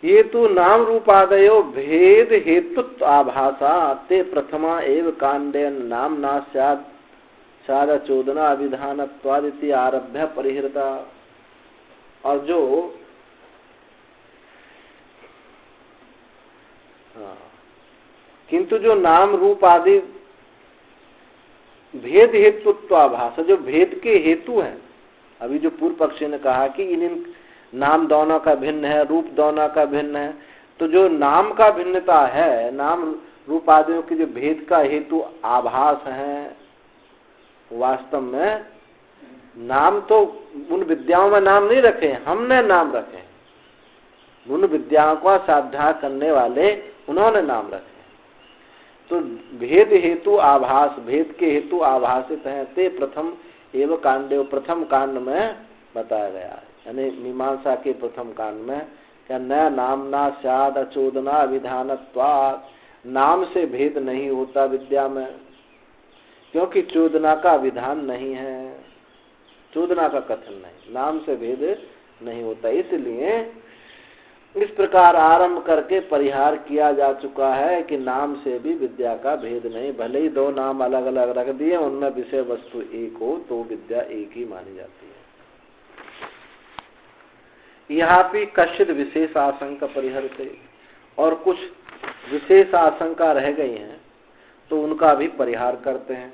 ये तो नाम रूपादयो भेद हेतुत्व आभासा ते प्रथमा एव कांडे नाम ना सादा चोदना अभिधानत्वादिति आरभ्य परिहृता। और जो किंतु जो नाम रूप आदि भेद हेतुत्वाभास, जो भेद के हेतु हैं, अभी जो पूर्व पक्षी ने कहा कि इन नाम दोनों का भिन्न है, रूप दोनों का भिन्न है, तो जो नाम का भिन्नता है, नाम रूप आदियों के जो भेद का हेतु आभास है, वास्तव में नाम तो उन विद्याओं में नाम नहीं रखे, हमने नाम रखे। उन विद्याओं का साध्यास करने वाले उन्होंने नाम रखे। तो भेद हेतु आभास, भेद के हेतु आभासित हैं, ते प्रथम एवं कांडे, प्रथम कांड में बताया गया है, यानी मीमांसा के प्रथम कांड में क्या न नामना स्याद अचोदना अभिधानत्वात्, नाम से भेद नहीं होता विद्या में, क्योंकि चोदना का विधान नहीं है, चोदना का कथन नहीं, नाम से भेद नहीं होता। इसलिए इस प्रकार आरंभ करके परिहार किया जा चुका है कि नाम से भी विद्या का भेद नहीं, भले ही दो नाम अलग अलग रख दिए, उनमें विषय वस्तु एक हो तो विद्या एक ही मानी जाती है। यहाँ भी कश्चित विशेष आशंका परिहरते, और कुछ विशेष आशंका रह गई हैं तो उनका भी परिहार करते हैं।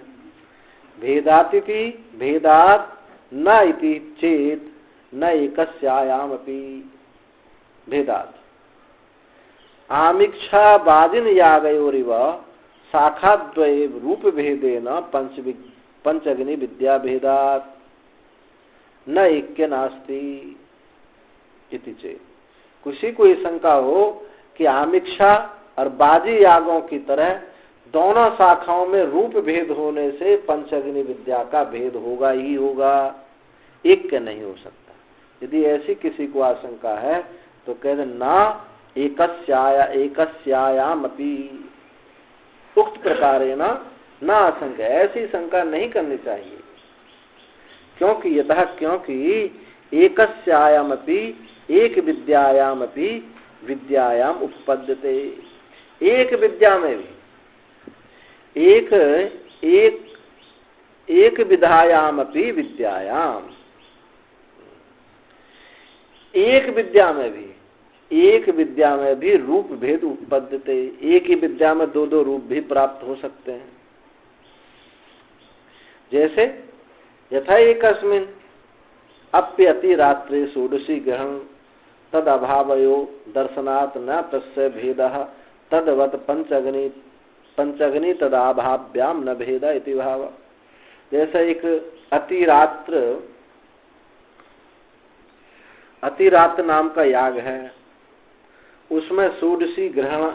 भेदातिथि भेदात न इति चेत न एकस्यायामपि भेदात आमिक्षा बाजिन यागयोरिव शाखाद्वये रूप भेदेन पंचग्नि विद्या भेदात न ऐक्य नास्ति इति चेत। किसी को ये शंका हो कि आमिक्षा और बाजी यागों की तरह दोनों शाखाओं में रूप भेद होने से पंचग्नि विद्या का भेद होगा ही होगा, ऐक्य नहीं हो सकता। यदि ऐसी किसी को आशंका है तो कहते ना एकस्यायाम अपि उक्त प्रकारेण न आशंका, ऐसी शंका नहीं करनी चाहिए। क्योंकि यतः क्योंकि एकस्यायाम अपि एक विद्यायाम अपि विद्यायाम उपपद्यते, एक विद्या में भी एक विधायाम अपि विद्यायाम, एक विद्या में भी रूप भेद उपपद्यते, एक ही विद्या में दो दो रूप भी प्राप्त हो सकते हैं। जैसे यथा एकस्मिन् अप्यति रात्रे षोडशी ग्रहण तद अभावयो दर्शनात् न तस्य भेदः तदवत पंचग्नि तदाभाव्याम न भेद इति भाव। जैसे एक अतिरात्र नाम का याग है, उसमें षोडशी ग्रहण,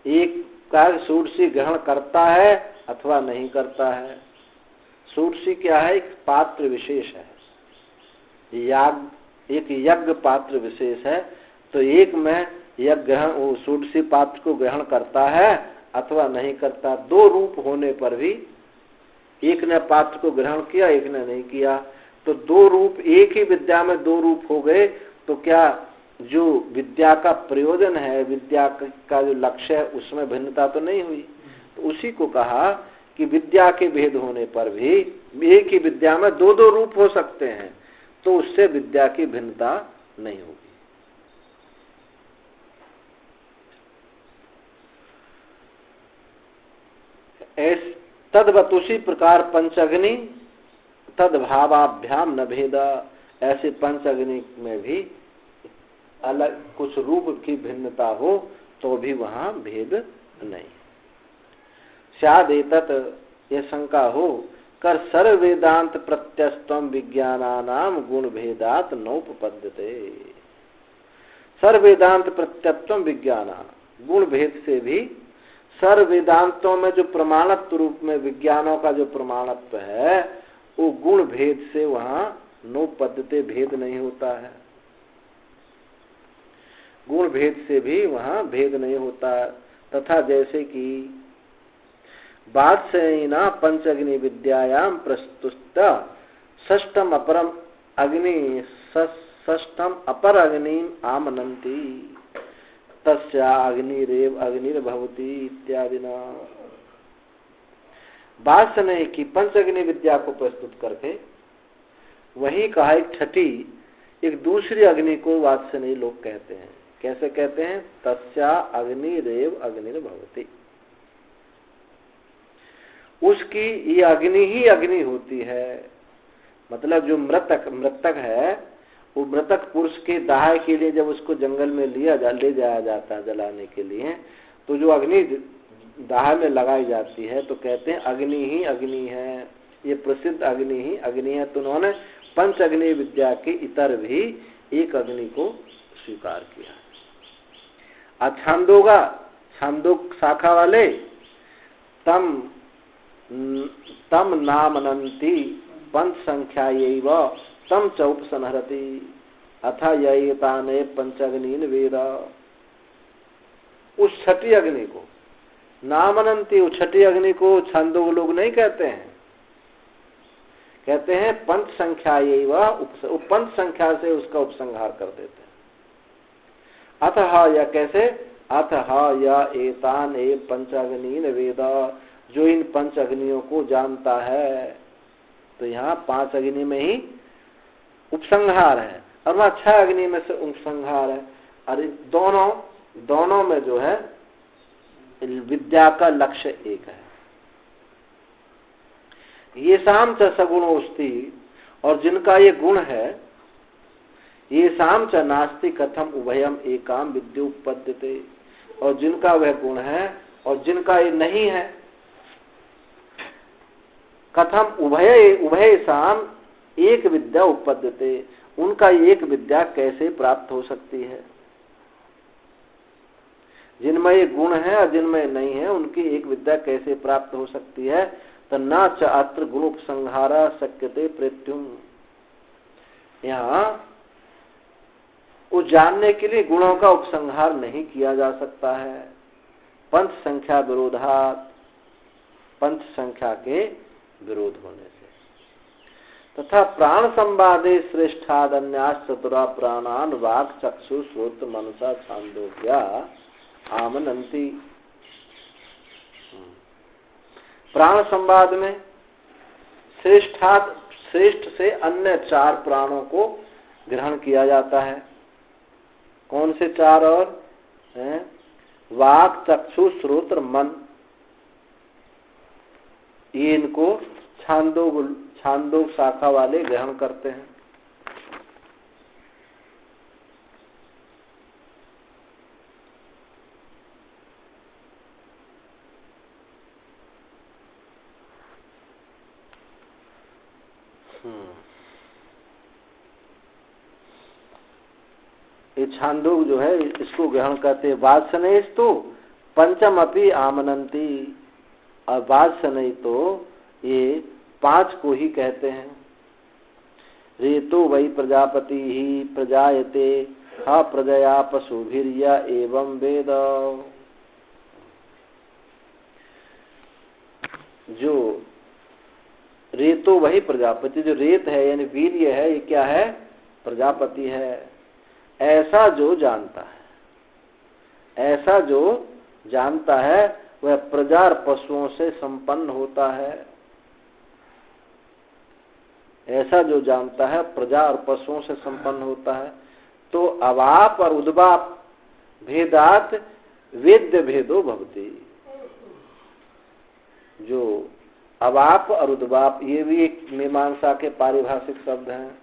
एक का षोडशी ग्रहण करता है अथवा नहीं करता है। षोडशी क्या है? एक पात्र विशेष है, याग एक यज्ञ पात्र विशेष है। तो एक में यज्ञ ग्रहण, वो षोडशी पात्र को ग्रहण करता है अथवा नहीं करता। दो रूप होने पर भी एक ने पात्र को ग्रहण किया, एक ने नहीं किया, तो दो रूप, एक ही विद्या में दो रूप हो गए, तो क्या जो विद्या का प्रयोजन है, विद्या का जो लक्ष्य है, उसमें भिन्नता तो नहीं हुई। तो उसी को कहा कि विद्या के भेद होने पर भी एक ही विद्या में दो दो रूप हो सकते हैं, तो उससे विद्या की भिन्नता नहीं होगी। तद्वत उसी प्रकार पंचग्नि तद भावाभ्याम न भेद, ऐसे पंचग्नि में भी अलग कुछ रूप की भिन्नता हो तो भी वहां भेद नहीं। शायद एतत् ये शंका हो कर सर्व वेदांत प्रत्यस्तम विज्ञानानाम गुण भेदात नोपपद्यते। सर्व वेदांत प्रत्यस्तम विज्ञानानाम, गुण भेद से भी सर्व वेदांतों में जो प्रमाणत्व रूप में विज्ञानों का जो प्रमाणत्व है वो गुण भेद से वहां नोपद्यते, भेद नहीं होता है। गुण भेद से भी वहां भेद नहीं होता है। तथा जैसे कि बादशाहीना पंचअग्नि विद्यायाम प्रस्तुत षष्ठम अपरम अग्नि षष्ठम अपर अग्निम आमनन्ति तस्या अग्निरेव अग्निर्भवति इत्यादि न। बादशाही की पंचअग्नि विद्या को प्रस्तुत करके वही कहा एक छठी एक दूसरी अग्नि को वात्सनीय लोग कहते हैं। कैसे कहते हैं? तस्या अग्निरेव अग्निर्भवति, उसकी ये अग्नि ही अग्नि होती है। मतलब जो मृतक है वो मृतक पुरुष के दाह के लिए जब उसको जंगल में ले जाया जाता है जलाने के लिए, तो जो अग्नि दाह में लगाई जाती है तो कहते हैं अग्नि ही अग्नि है, ये प्रसिद्ध अग्नि ही अग्नि है। तो उन्होंने पंच अग्नि विद्या के इतर भी एक अग्नि को स्वीकार किया। छांदोग शाखा वाले तम नामनन्ति पंच संख्यायैव तम च उपसंहरति अथा यैताने पंचअग्नीन वेद। उस छठी अग्नि को नामनन्ति, उस छठी अग्नि को छांदोग लोग नहीं कहते हैं, कहते हैं पंच संख्यायैव, पंच संख्या से उसका उपसंहार कर देते हैं। अतः या कैसे? अतः या एतान ए पंचअग्नीन वेद, जो इन पंच अग्नियों को जानता है। तो यहाँ पांच अग्नि में ही उपसंहार है और वहां छह अग्नि में से उपसंहार है। और दोनों में जो है विद्या का लक्ष्य एक है। ये शाम च सगुणोस्ति, और जिनका ये गुण है, ये शाम च नास्ति कथम उभयम एकाम विद्योपद्यते, और जिनका वह गुण है और जिनका ये नहीं है, कथम उभय शाम एक विद्या उपपद्यते, उनका एक विद्या कैसे प्राप्त हो सकती है। जिनमें ये गुण है और जिनमें नहीं है उनकी एक विद्या कैसे प्राप्त हो सकती है। तो न च अत्र गुण उपसंहारा शक्यते प्रत्युम, यहाँ उस जानने के लिए गुणों का उपसंहार नहीं किया जा सकता है। पंच संख्या विरोधात, पंच संख्या के विरोध होने से। तथा प्राण संवादे श्रेष्ठादन्यास चतुरा प्राणान वाक् चक्षु श्रोत्र मनसा छांदोग्या आमनन्ति। प्राण संवाद में श्रेष्ठ से अन्य चार प्राणों को ग्रहण किया जाता है। कौन से चार? और वाक् चक्षु श्रोत्र मन, ये इनको छांदोग शाखा वाले ग्रहण करते हैं। ये छांदोग जो है इसको ग्रहण करते हैं। वात्सनेश तो पंचम अपि आमनन्ति, और वात्सनई तो ये पांच को ही कहते हैं। रेतो वही प्रजापति ही प्रजायते हा प्रजया पशुभिर्या एवं वेद। जो रेतो वही प्रजापति, जो रेत है यानी वीर्य है, ये क्या है? प्रजापति है। ऐसा जो जानता है, ऐसा जो जानता है वह प्रजा और पशुओं से संपन्न होता है। ऐसा जो जानता है प्रजा और पशुओं से संपन्न होता है। तो अवाप और उद्वाप भेदात वेद्य भेदो भवति। जो अवाप और उद्वाप ये भी एक मीमांसा के पारिभाषिक शब्द हैं।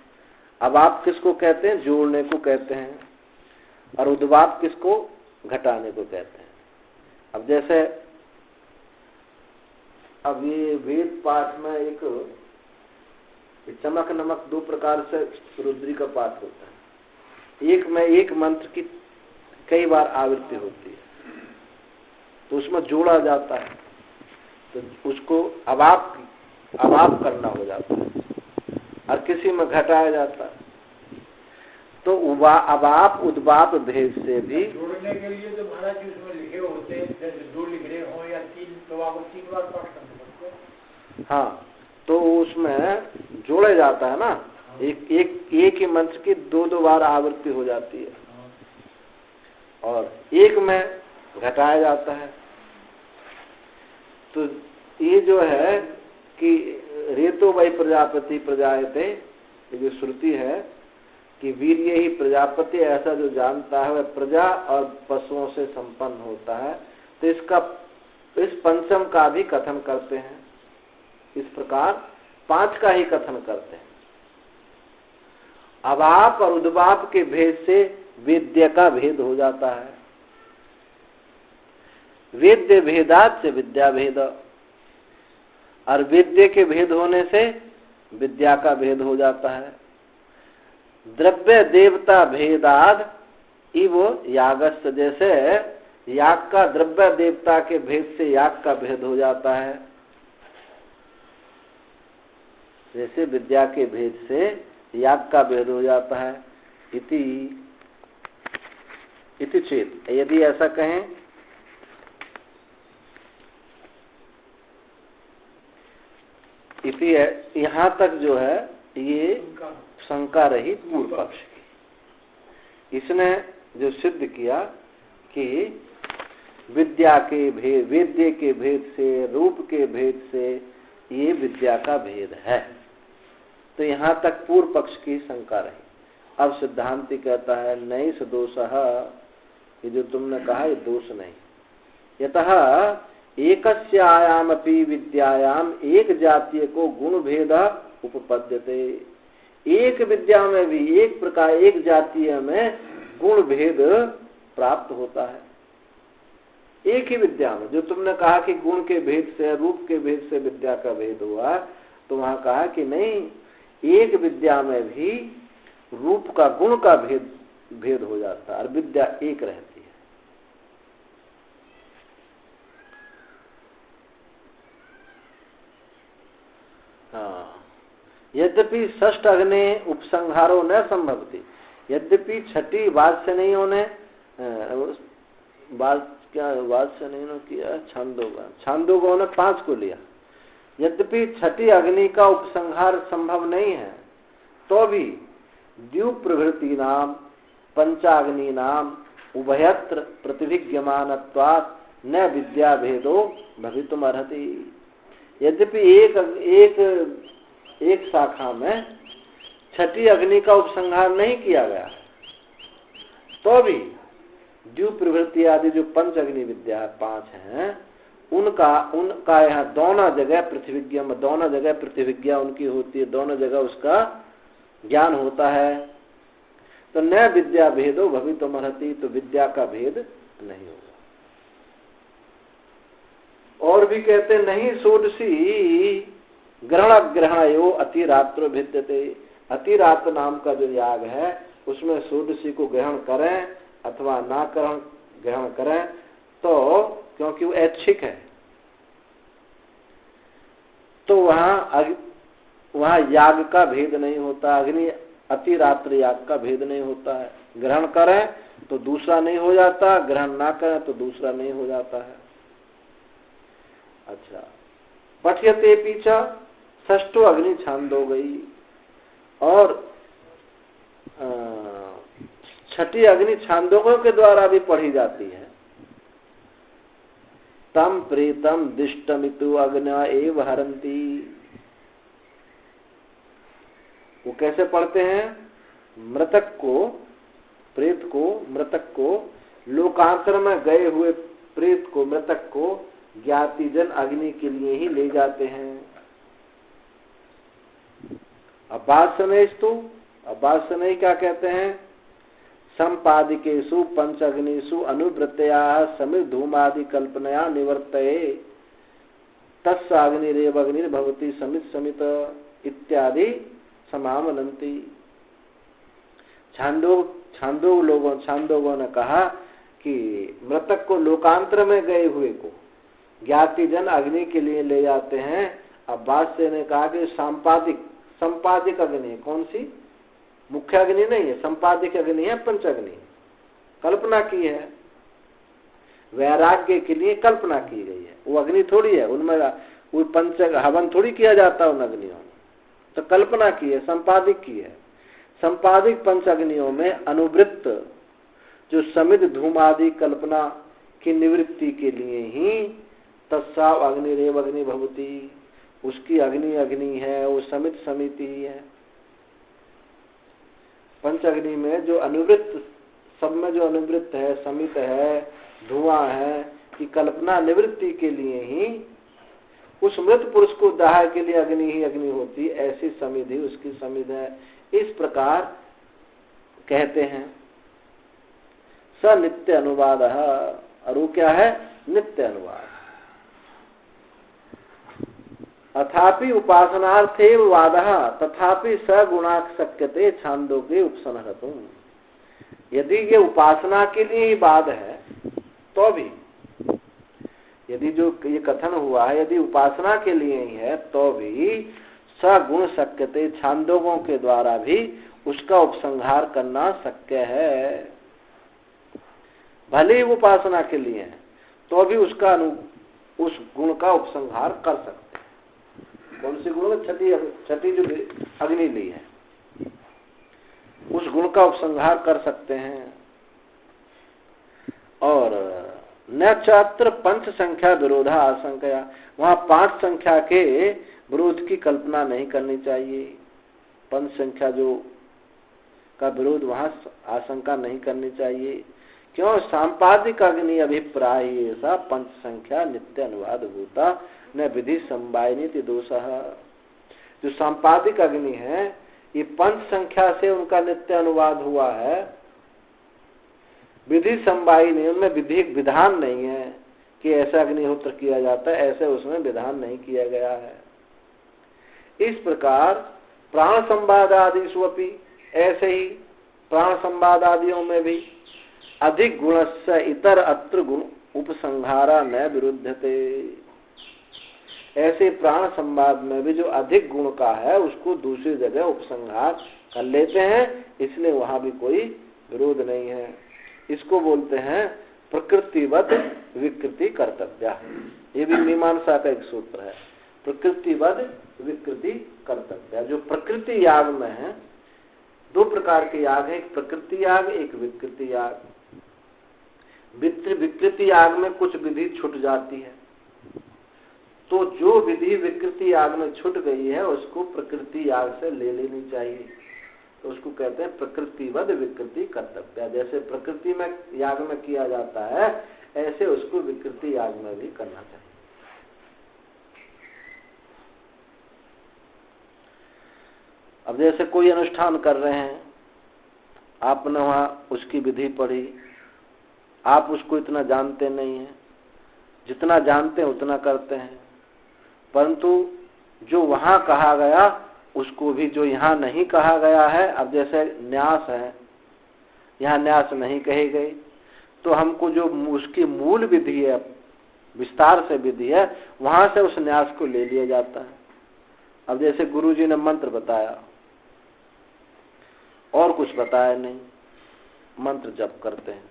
अवाप किसको कहते हैं? जोड़ने को कहते हैं। और उद्वाप किसको? घटाने को कहते हैं। अब जैसे अब ये वेद पाठ में एक चमक नमक दो प्रकार से रुद्री का पाठ होता है। एक में एक मंत्र की कई बार आवृत्ति होती है तो उसमें जोड़ा जाता है, तो उसको अवाप करना हो जाता है, और किसी में घटाया जाता है। तो अवाप उद्वाप भेद से भी जोड़ने के लिए तो महाराज जी उसमें लिखे होते हैं, जैसे दो लिख रहे हो या तीन, तो आपको 3 बार पाठ करना पड़ता है। हाँ, तो उसमें जोड़ा जाता है ना, एक ही मंत्र की दो बार आवृत्ति हो जाती है, और एक में घटाया जाता है। तो ये जो है कि रेतो वही प्रजापति प्रजायते, ये जो श्रुति है कि वीर्य ही प्रजापति, ऐसा जो जानता है वह प्रजा और पशुओं से संपन्न होता है। तो इस पंचम का भी कथन करते हैं। इस प्रकार 5 का ही कथन करते हैं। अवाप और उद्वाप के भेद से वेद्य का भेद हो जाता है। वेद्य भेदात से विद्या भेद, और वेद्य के भेद होने से विद्या का भेद हो जाता है। द्रव्य देवता भेदाद इव यागस्त, जैसे याग का द्रव्य देवता के भेद से याग का भेद हो जाता है, जैसे विद्या के भेद से याग का भेद हो जाता है। इति चेत, यदि ऐसा कहें इति, यहां तक जो है ये शंका रही पूर्व पक्ष की। इसने जो सिद्ध किया कि विद्या के भेद, वेद्य के भेद से, रूप के भेद से ये विद्या का भेद है, तो यहां तक पूर्व पक्ष की शंका रही। अब सिद्धांति कहता है नहीं सदोषः, ये जो तुमने कहा ये दोष नहीं। यतः एकस्यायामपि विद्यायाम एक जातीय को गुण भेद उपपद्यते, एक विद्या में भी एक प्रकार एक जातीय में गुण भेद प्राप्त होता है। एक ही विद्या में, जो तुमने कहा कि गुण के भेद से, रूप के भेद से विद्या का भेद हुआ, तो वहां कहा कि नहीं, एक विद्या में भी रूप का, गुण का भेद हो जाता है और विद्या एक रहती है। हाँ, यद्यपि षष्ठ अग्नि उपसंहारो न संभवती, यद्यपि छठी बाद से नहीं होने, बाद से नहीं किया, छांदोगों ने 5 को लिया। यद्यपि छठी अग्नि का उपसंहार संभव नहीं है, तो भी द्यूप प्रभृति नाम पंचाग्नि नाम उभयत्र प्रतिभिज्ञमानत्वात् न विद्या भेदो भवितुम अर्हति। यद्यपि एक शाखा में छठी अग्नि का उपसंहार नहीं किया गया, तो भी द्यूप प्रवृत्ति आदि जो पंच अग्नि विद्या 5 हैं, उनका यहाँ दोनों जगह पृथ्वीज्ञा उनकी होती है, दोनों जगह उसका ज्ञान होता है। तो न विद्या भेदो भवितुम अर्हति, तो विद्या का भेद नहीं होगा। और भी कहते नहीं, षोडशी ग्रहण ग्रहणयो अतिरात्र भिद्यते, अतिरात्र नाम का जो याग है उसमें षोडशी को ग्रहण करें अथवा ना ग्रहण करें, तो क्योंकि वो ऐच्छिक है, तो वहां याग का भेद नहीं होता, अग्नि अतिरात्र याग का भेद नहीं होता है। ग्रहण करें तो दूसरा नहीं हो जाता, ग्रहण ना करें तो दूसरा नहीं हो जाता है। अच्छा, पठ्यते पीछा षष्ठो अग्नि छांदो गई, और छठी अग्नि छांदोगों के द्वारा भी पढ़ी जाती है। तम प्रेतम दिष्टमितु अग्न्या एव हरंती, वो कैसे पढ़ते हैं? मृतक को, प्रेत को, मृतक को, लोकांतर में गए हुए प्रेत को, मृतक को ज्ञातिजन अग्नि के लिए ही ले जाते हैं। अब बात समय क्या कहते हैं? संपादिकेषु पंचअग्निषु अनुवृत्तया समिर धूमादि कल्पनया निवर्तये, तत्साग्निरेव अग्निर्भवति समित समित इत्यादि समामनंती। छांदोगों ने कहा कि मृतक को लोकांतर में गए हुए को ज्ञाति जन अग्नि के लिए ले जाते हैं। अब बादशाह ने कहा कि संपादिक अग्नि, कौन सी? मुख्य अग्नि नहीं है, संपादिक अग्नि है, पंच अग्नि कल्पना की है, वैराग्य के लिए कल्पना की गई है। वो अग्नि थोड़ी है, उनमें वो पंच हवन थोड़ी किया जाता उन अग्नियों में, तो कल्पना की है, संपादिक की है। संपादिक पंच अग्नियों में अनुवृत्त जो समित धूम आदि कल्पना की निवृत्ति के लिए ही तत्साव अग्निरेव अग्नि भवती, उसकी अग्नि अग्नि है, वो समित समिति ही है। पंच अग्नि में जो अनुवृत्त, सब में जो अनुवृत्त है, समित है, धुआं है, कि कल्पना निवृत्ति के लिए ही उस मृत पुरुष को दाह के लिए अग्नि ही अग्नि होती, ऐसी समिधि उसकी समिध है। इस प्रकार कहते हैं। स नित्य अनुवाद, और वो क्या है? नित्य अनुवाद। अथापि उपासनार्थे वाद तथापि सगुणाशक्यते छांदोग्य उपसंहर्तुम। यदि ये उपासना के लिए ही वाद है तो भी, यदि जो ये कथन हुआ है यदि उपासना के लिए ही है तो भी सगुण शक्यते, छांदोगों के द्वारा भी उसका उपसंहार करना शक्य है। भले ही उपासना के लिए है तो भी उसका उस गुण का उपसंहार कर सकते हैं। कौन सी गुण? छठी जो अग्नि ली है, उस गुण का उपसंहार कर सकते हैं। और न छात्र पंच संख्या विरोधा आशंका, वहां 5 संख्या के विरोध की कल्पना नहीं करनी चाहिए। पंच संख्या जो का विरोध वहां आशंका नहीं करनी चाहिए। क्यों? सांपादिक अग्नि अभिप्राय ऐसा पंच संख्या नित्य अनुवाद भूता न विधि संवायनीति दोषः। जो सांपादिक अग्नि है ये पंच संख्या से उनका नित्य अनुवाद हुआ है, विधि संवाई नहीं, उनमें विधि विधान नहीं है कि ऐसा अग्निहोत्र किया जाता है, ऐसे उसमें विधान नहीं किया गया है। इस प्रकार प्राण संवाद आदि स्वपी, ऐसे ही प्राण संवाद आदियों में भी अधिक गुणस्य इतर अत्र गुण उपसंहारा न विरुद्धते। ऐसे प्राण संवाद में भी जो अधिक गुण का है उसको दूसरी जगह उपसंहार कर लेते हैं, इसलिए वहां भी कोई विरोध नहीं है। इसको बोलते हैं प्रकृतिवत विकृति कर्तव्य। ये भी मीमांसा का एक सूत्र है, प्रकृतिवत विकृति कर्तव्य। जो प्रकृति याग में है, 2 प्रकार के याग है, एक प्रकृति याग, एक विकृति याग। विकृति याग में कुछ विधि छूट जाती है, तो जो विधि विकृति याग में छूट गई है उसको प्रकृति याग से ले लेनी चाहिए, तो उसको कहते हैं प्रकृतिवद विकृति कर्तव्य। जैसे प्रकृति में याग में किया जाता है ऐसे उसको विकृति याग में भी करना चाहिए। अब जैसे कोई अनुष्ठान कर रहे हैं, आपने वहां उसकी विधि पढ़ी, आप उसको इतना जानते नहीं हैं, जितना जानते हैं उतना करते हैं, परंतु जो वहां कहा गया उसको भी जो यहाँ नहीं कहा गया है। अब जैसे न्यास है, यहाँ न्यास नहीं कही गई, तो हमको जो उसकी मूल विधि है, विस्तार से विधि है, वहां से उस न्यास को ले लिया जाता है। अब जैसे गुरुजी ने मंत्र बताया और कुछ बताया नहीं, मंत्र जप करते हैं।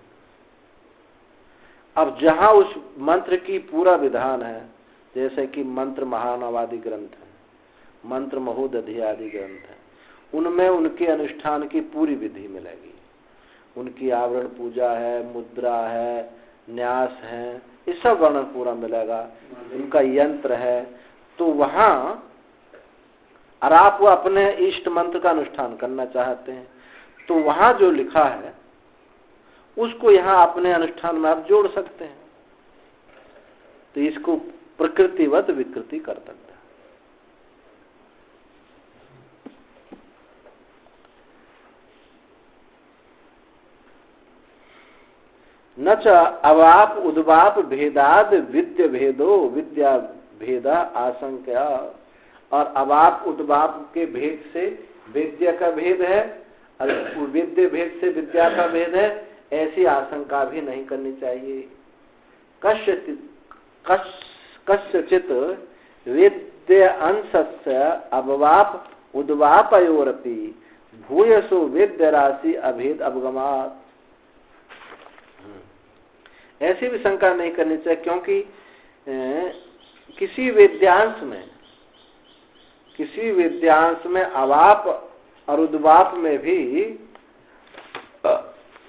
अब जहां उस मंत्र की पूरा विधान है, जैसे कि मंत्र महानव आदि ग्रंथ है, मंत्र महोदधि आदि ग्रंथ है, उनमें उनके अनुष्ठान की पूरी विधि मिलेगी। उनकी आवरण पूजा है, मुद्रा है, न्यास है, ये सब वर्णन पूरा मिलेगा। उनका यंत्र है, तो वहां और आप वो अपने इष्ट मंत्र का अनुष्ठान करना चाहते हैं तो वहां जो लिखा है उसको यहाँ अपने अनुष्ठान में आप जोड़ सकते हैं। तो इसको प्रकृतिवत विकृति कर्तव्य। न च अवाप उद्वाप भेदाद विद्य भेदो विद्या भेदा आशंका, और अवाप उद्वाप के भेद से वेद्य का भेद है, वेद्य भेद से विद्या का भेद है, ऐसी आशंका भी नहीं करनी चाहिए। कस्यचित् वेद्य अंशस्य अववाप उद्वापयोरपि भूयसो वेद्य राशि अभेद अवगमात्। ऐसी भी शंका नहीं करनी चाहिए, क्योंकि किसी वेद्यांश में अवाप और उद्वाप में भी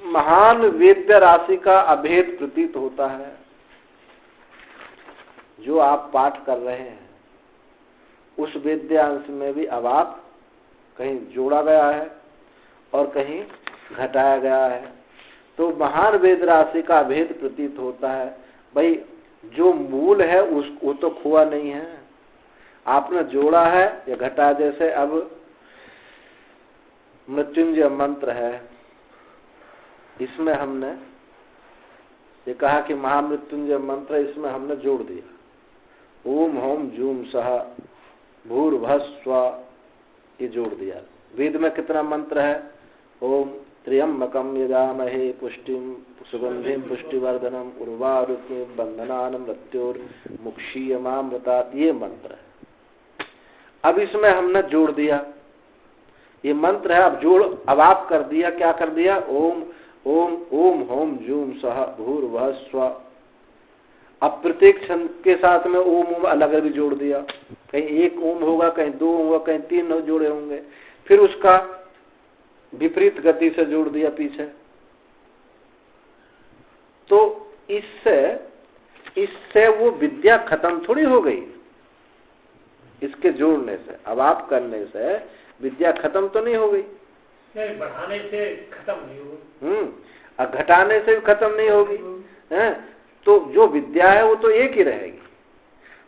महान वेद्य राशि का अभेद प्रतीत होता है। जो आप पाठ कर रहे हैं उस वेद्यांश में भी अवाप कहीं जोड़ा गया है और कहीं घटाया गया है, तो महान वेद राशि का भेद प्रतीत होता है। भाई जो मूल है वो तो खोआ नहीं है, आपने जोड़ा है या घटाया। जैसे अब मृत्युंजय मंत्र है, इसमें हमने ये कहा कि महामृत्युंजय मंत्र, इसमें हमने जोड़ दिया ओम होम जूम सह भूर्भस्व, ये जोड़ दिया। वेद में कितना मंत्र है? ओम त्र्यंबकम यजामहे पुष्टिम सुगंधिम पुष्टिवर्धनम उर्वारुकम बंधनान मृत्योर्मुक्षीयमामृतात्, ये मंत्र है। अब इसमें हमने जोड़ दिया, ये मंत्र है, अब आप कर दिया, क्या कर दिया? ओम ओम ओम होम जूम सह भूर्भस्व। अब प्रत्येक छंद के साथ में ओम अलग भी जोड़ दिया, कहीं एक ओम होगा, कहीं दो होगा, कहीं तीन जोड़े होंगे, फिर उसका विपरीत गति से जोड़ दिया पीछे। तो इससे वो विद्या खत्म थोड़ी हो गई। इसके जोड़ने से, अब आप करने से विद्या खत्म तो नहीं हो गई, नहीं बढ़ाने से खत्म नहीं होगी, और घटाने से भी खत्म नहीं होगी, तो जो विद्या है वो तो एक ही रहेगी।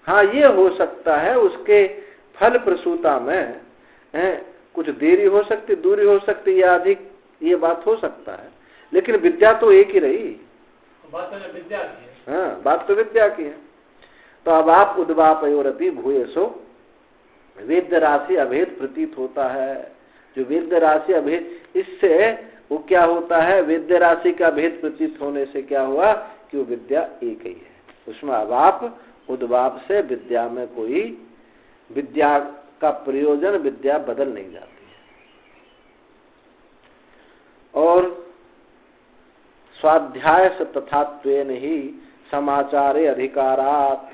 हाँ, ये हो सकता है उसके फल प्रसूता में कुछ देरी हो सकती, दूरी हो सकती या अधिक, ये बात हो सकता है, लेकिन विद्या तो एक ही रही। बात तो विद्या की है। हाँ, बात तो विद्या की है। तो अब आप उद्वापयोरपि भूयसो वेद्य राशि अभेद प्रतीत होता है। जो वेद्य राशि अभेद, इससे वो क्या होता है? वेद्य राशि का भेद प्रतीत होने से क्या हुआ कि वो विद्या एक ही है। उसमें अवाप उद्वाप से विद्या में कोई, विद्या का प्रयोजन, विद्या बदल नहीं जाती है। और स्वाध्याय से तथात्वेन ही समाचारे अधिकारात्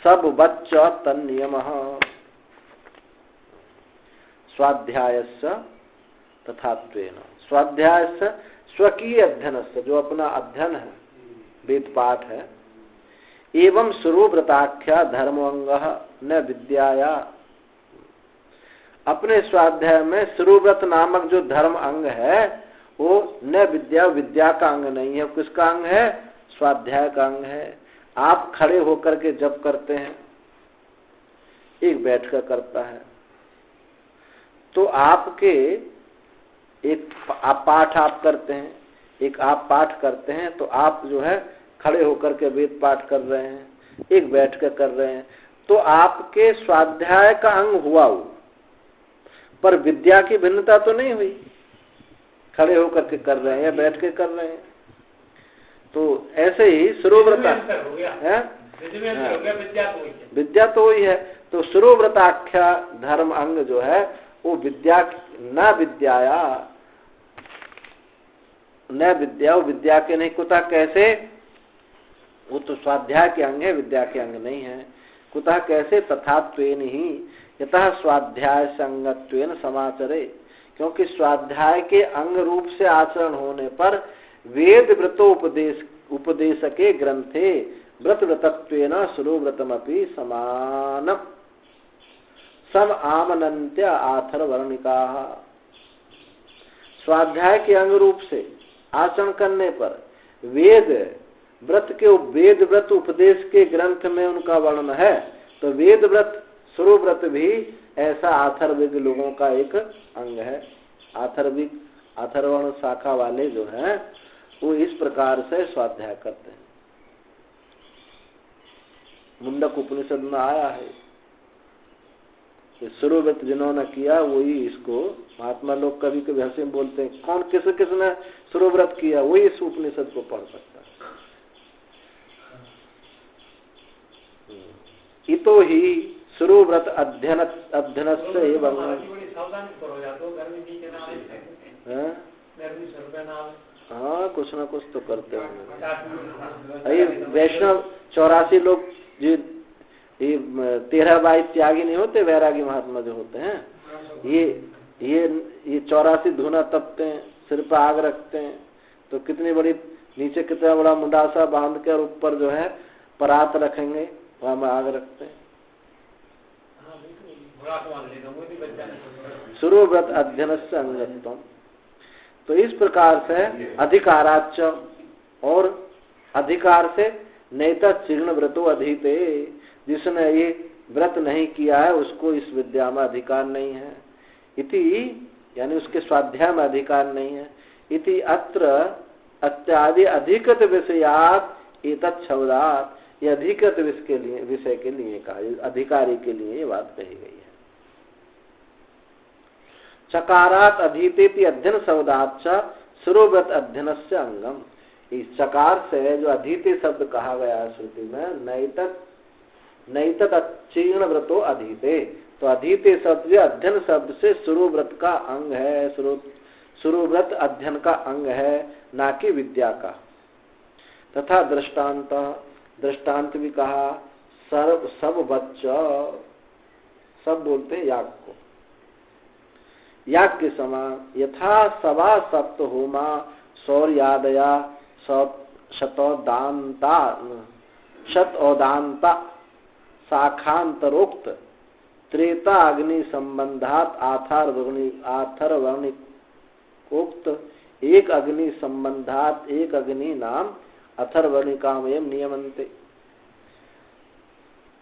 सब बच्च तन्नियमः। स्वाध्यायस्य तथात्वेन, स्वाध्यायस्य स्वकीय अध्ययनस्य, जो अपना अध्ययन है, वेद पाठ है, एवं स्वरूव्रताख्या धर्मोंगः न विद्याया, अपने स्वाध्याय में स्वरूव्रत नामक जो धर्म अंग है वो न विद्या, विद्या का अंग नहीं है। किसका अंग है? स्वाध्याय का अंग है। आप खड़े होकर के जप करते हैं, एक बैठकर करता है, तो आपके एक आप पाठ आप करते हैं, एक आप पाठ करते हैं, तो आप जो है खड़े होकर के वेद पाठ कर रहे हैं, एक बैठ कर कर रहे हैं, तो आपके स्वाध्याय का अंग हुआ वो, पर विद्या की भिन्नता तो नहीं हुई। खड़े होकर के कर रहे हैं या बैठ के कर रहे हैं, तो ऐसे ही स्वरूव्रता है, विद्या तो हुई है। तो स्वरूव्रताख्या धर्म अंग जो है वो विद्या न विद्याया, न विद्या, वो विद्या के नहीं। कुतः कैसे? वो तो स्वाध्याय के अंग है, विद्या के अंग नहीं है। कुतः कैसे? तथात्वेन ही यतः स्वाध्याय संगत्वेन समाचरे, क्योंकि स्वाध्याय के अंग रूप से आचरण होने पर वेद व्रतोपदेशके ग्रंथे व्रत व्रतत्वेन स्वरूव्रतमपि समान सम आमनन्त्य आथर्वर्णिकाः। स्वाध्याय के अंग रूप से आचरण करने पर वेद व्रत उपदेश के ग्रंथ में उनका वर्णन है, तो वेद व्रत स्वरूप व्रत भी ऐसा अथर्वविद लोगों का एक अंग है। अथर्वण शाखा वाले जो हैं वो इस प्रकार से स्वाध्याय करते हैं। मुंडक उपनिषद में आया है। सुरोव्रत जिन्होंने किया वही इसको, महात्मा लोग कभी कभी हंसी में बोलते हैं कौन किसने सुरोव्रत किया, वही इस उपनिषद को पढ़ सकता है। इतो ही सुरोव्रत अध्ययनस्य एवं हाँ कुछ ना कुछ तो करते होंगे। वैष्णव 84 लोग जो 13 त्यागी नहीं होते, वैरागी महात्मा जो होते हैं, ये 84 धुना तपते हैं, सिर पर आग रखते हैं, तो कितनी बड़ी नीचे कितना बड़ा मुंडासा बांध के और ऊपर जो है परात रखेंगे, वहां में आग रखते हैं। सुरोव्रत अध्ययनस्य अंगत्वम। तो इस प्रकार से अधिकाराच, और अधिकार से नैता चिग्न व्रतो अधीते, जिसने ये व्रत नहीं किया है उसको इस विद्या में अधिकार नहीं है। इति यानी उसके स्वाध्याय में अधिकार नहीं है। इति अत्र अत्यादि अधिकृत विषयात एतत् शब्दात, ये अधिकृत विषय के लिए कहा, अधिकारी के लिए ये बात कही गई है। चकारात अधीतेति अध्ययन शब्दात सुरोव्रत अध्ययनस्य अंगम। इस चकार से जो अधीते शब्द कहा गया है श्रुति में, नैतत अच्छीर्ण व्रतो अधीते, तो अधीते शब्द जो अध्ययन शब्द से सुरोव्रत का अंग है, सुरोव्रत अध्ययन का अंग है, ना कि विद्या का। तथा दृष्टांत, दृष्टांत भी कहा, सब बच्चा, सब बोलते हैं याग को, याग के समान। यथा सवा सप्त होमा सौर्यादया शतोदांता शाखांतरोक्त त्रेता अग्नि संबंधात आथर्वणिकोक्त एक अग्नि संबंधात एक अग्नि नाम अथर्वणिकामयम नियमन्ते।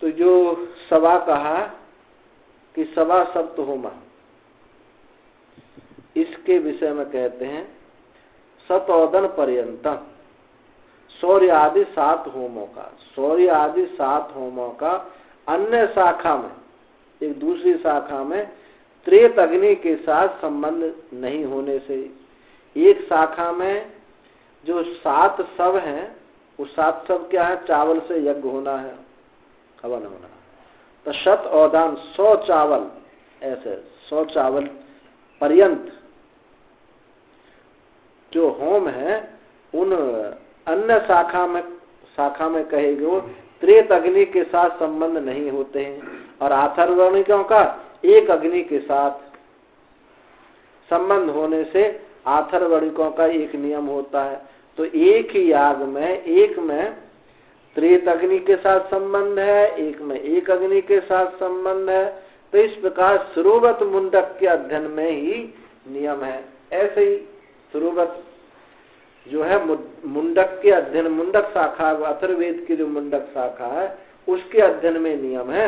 तो जो सवा कहा कि सवा सप्त होमा, इसके विषय में कहते हैं शतोदन पर्यंतम, सौर्य आदि 7 होमों का, सौर्य आदि 7 होमों का अन्य शाखा में, एक दूसरी शाखा में त्रेत अग्नि के साथ संबंध नहीं होने से, एक शाखा में जो 7 शव हैं, वो 7 शव क्या है, चावल से यज्ञ होना है, हवन होना, तो शत औदान 100 चावल, ऐसे 100 चावल पर्यंत जो होम है, उन अन्य शाखा में कहे गए त्रेत अग्नि के साथ संबंध नहीं होते हैं। और आथर्वणिकों का एक अग्नि के साथ संबंध होने से आथर्वणिकों का एक नियम होता है। तो एक ही याग में, एक में त्रेत अग्नि के साथ संबंध है, एक में एक अग्नि के साथ संबंध है। तो इस प्रकार सुरोव्रत मुंडक के अध्ययन में ही नियम है। ऐसे ही सुरोव्रत जो है मुंडक के अध्ययन, मुंडक शाखा, अथर्ववेद की जो मुंडक शाखा है उसके अध्ययन में नियम है।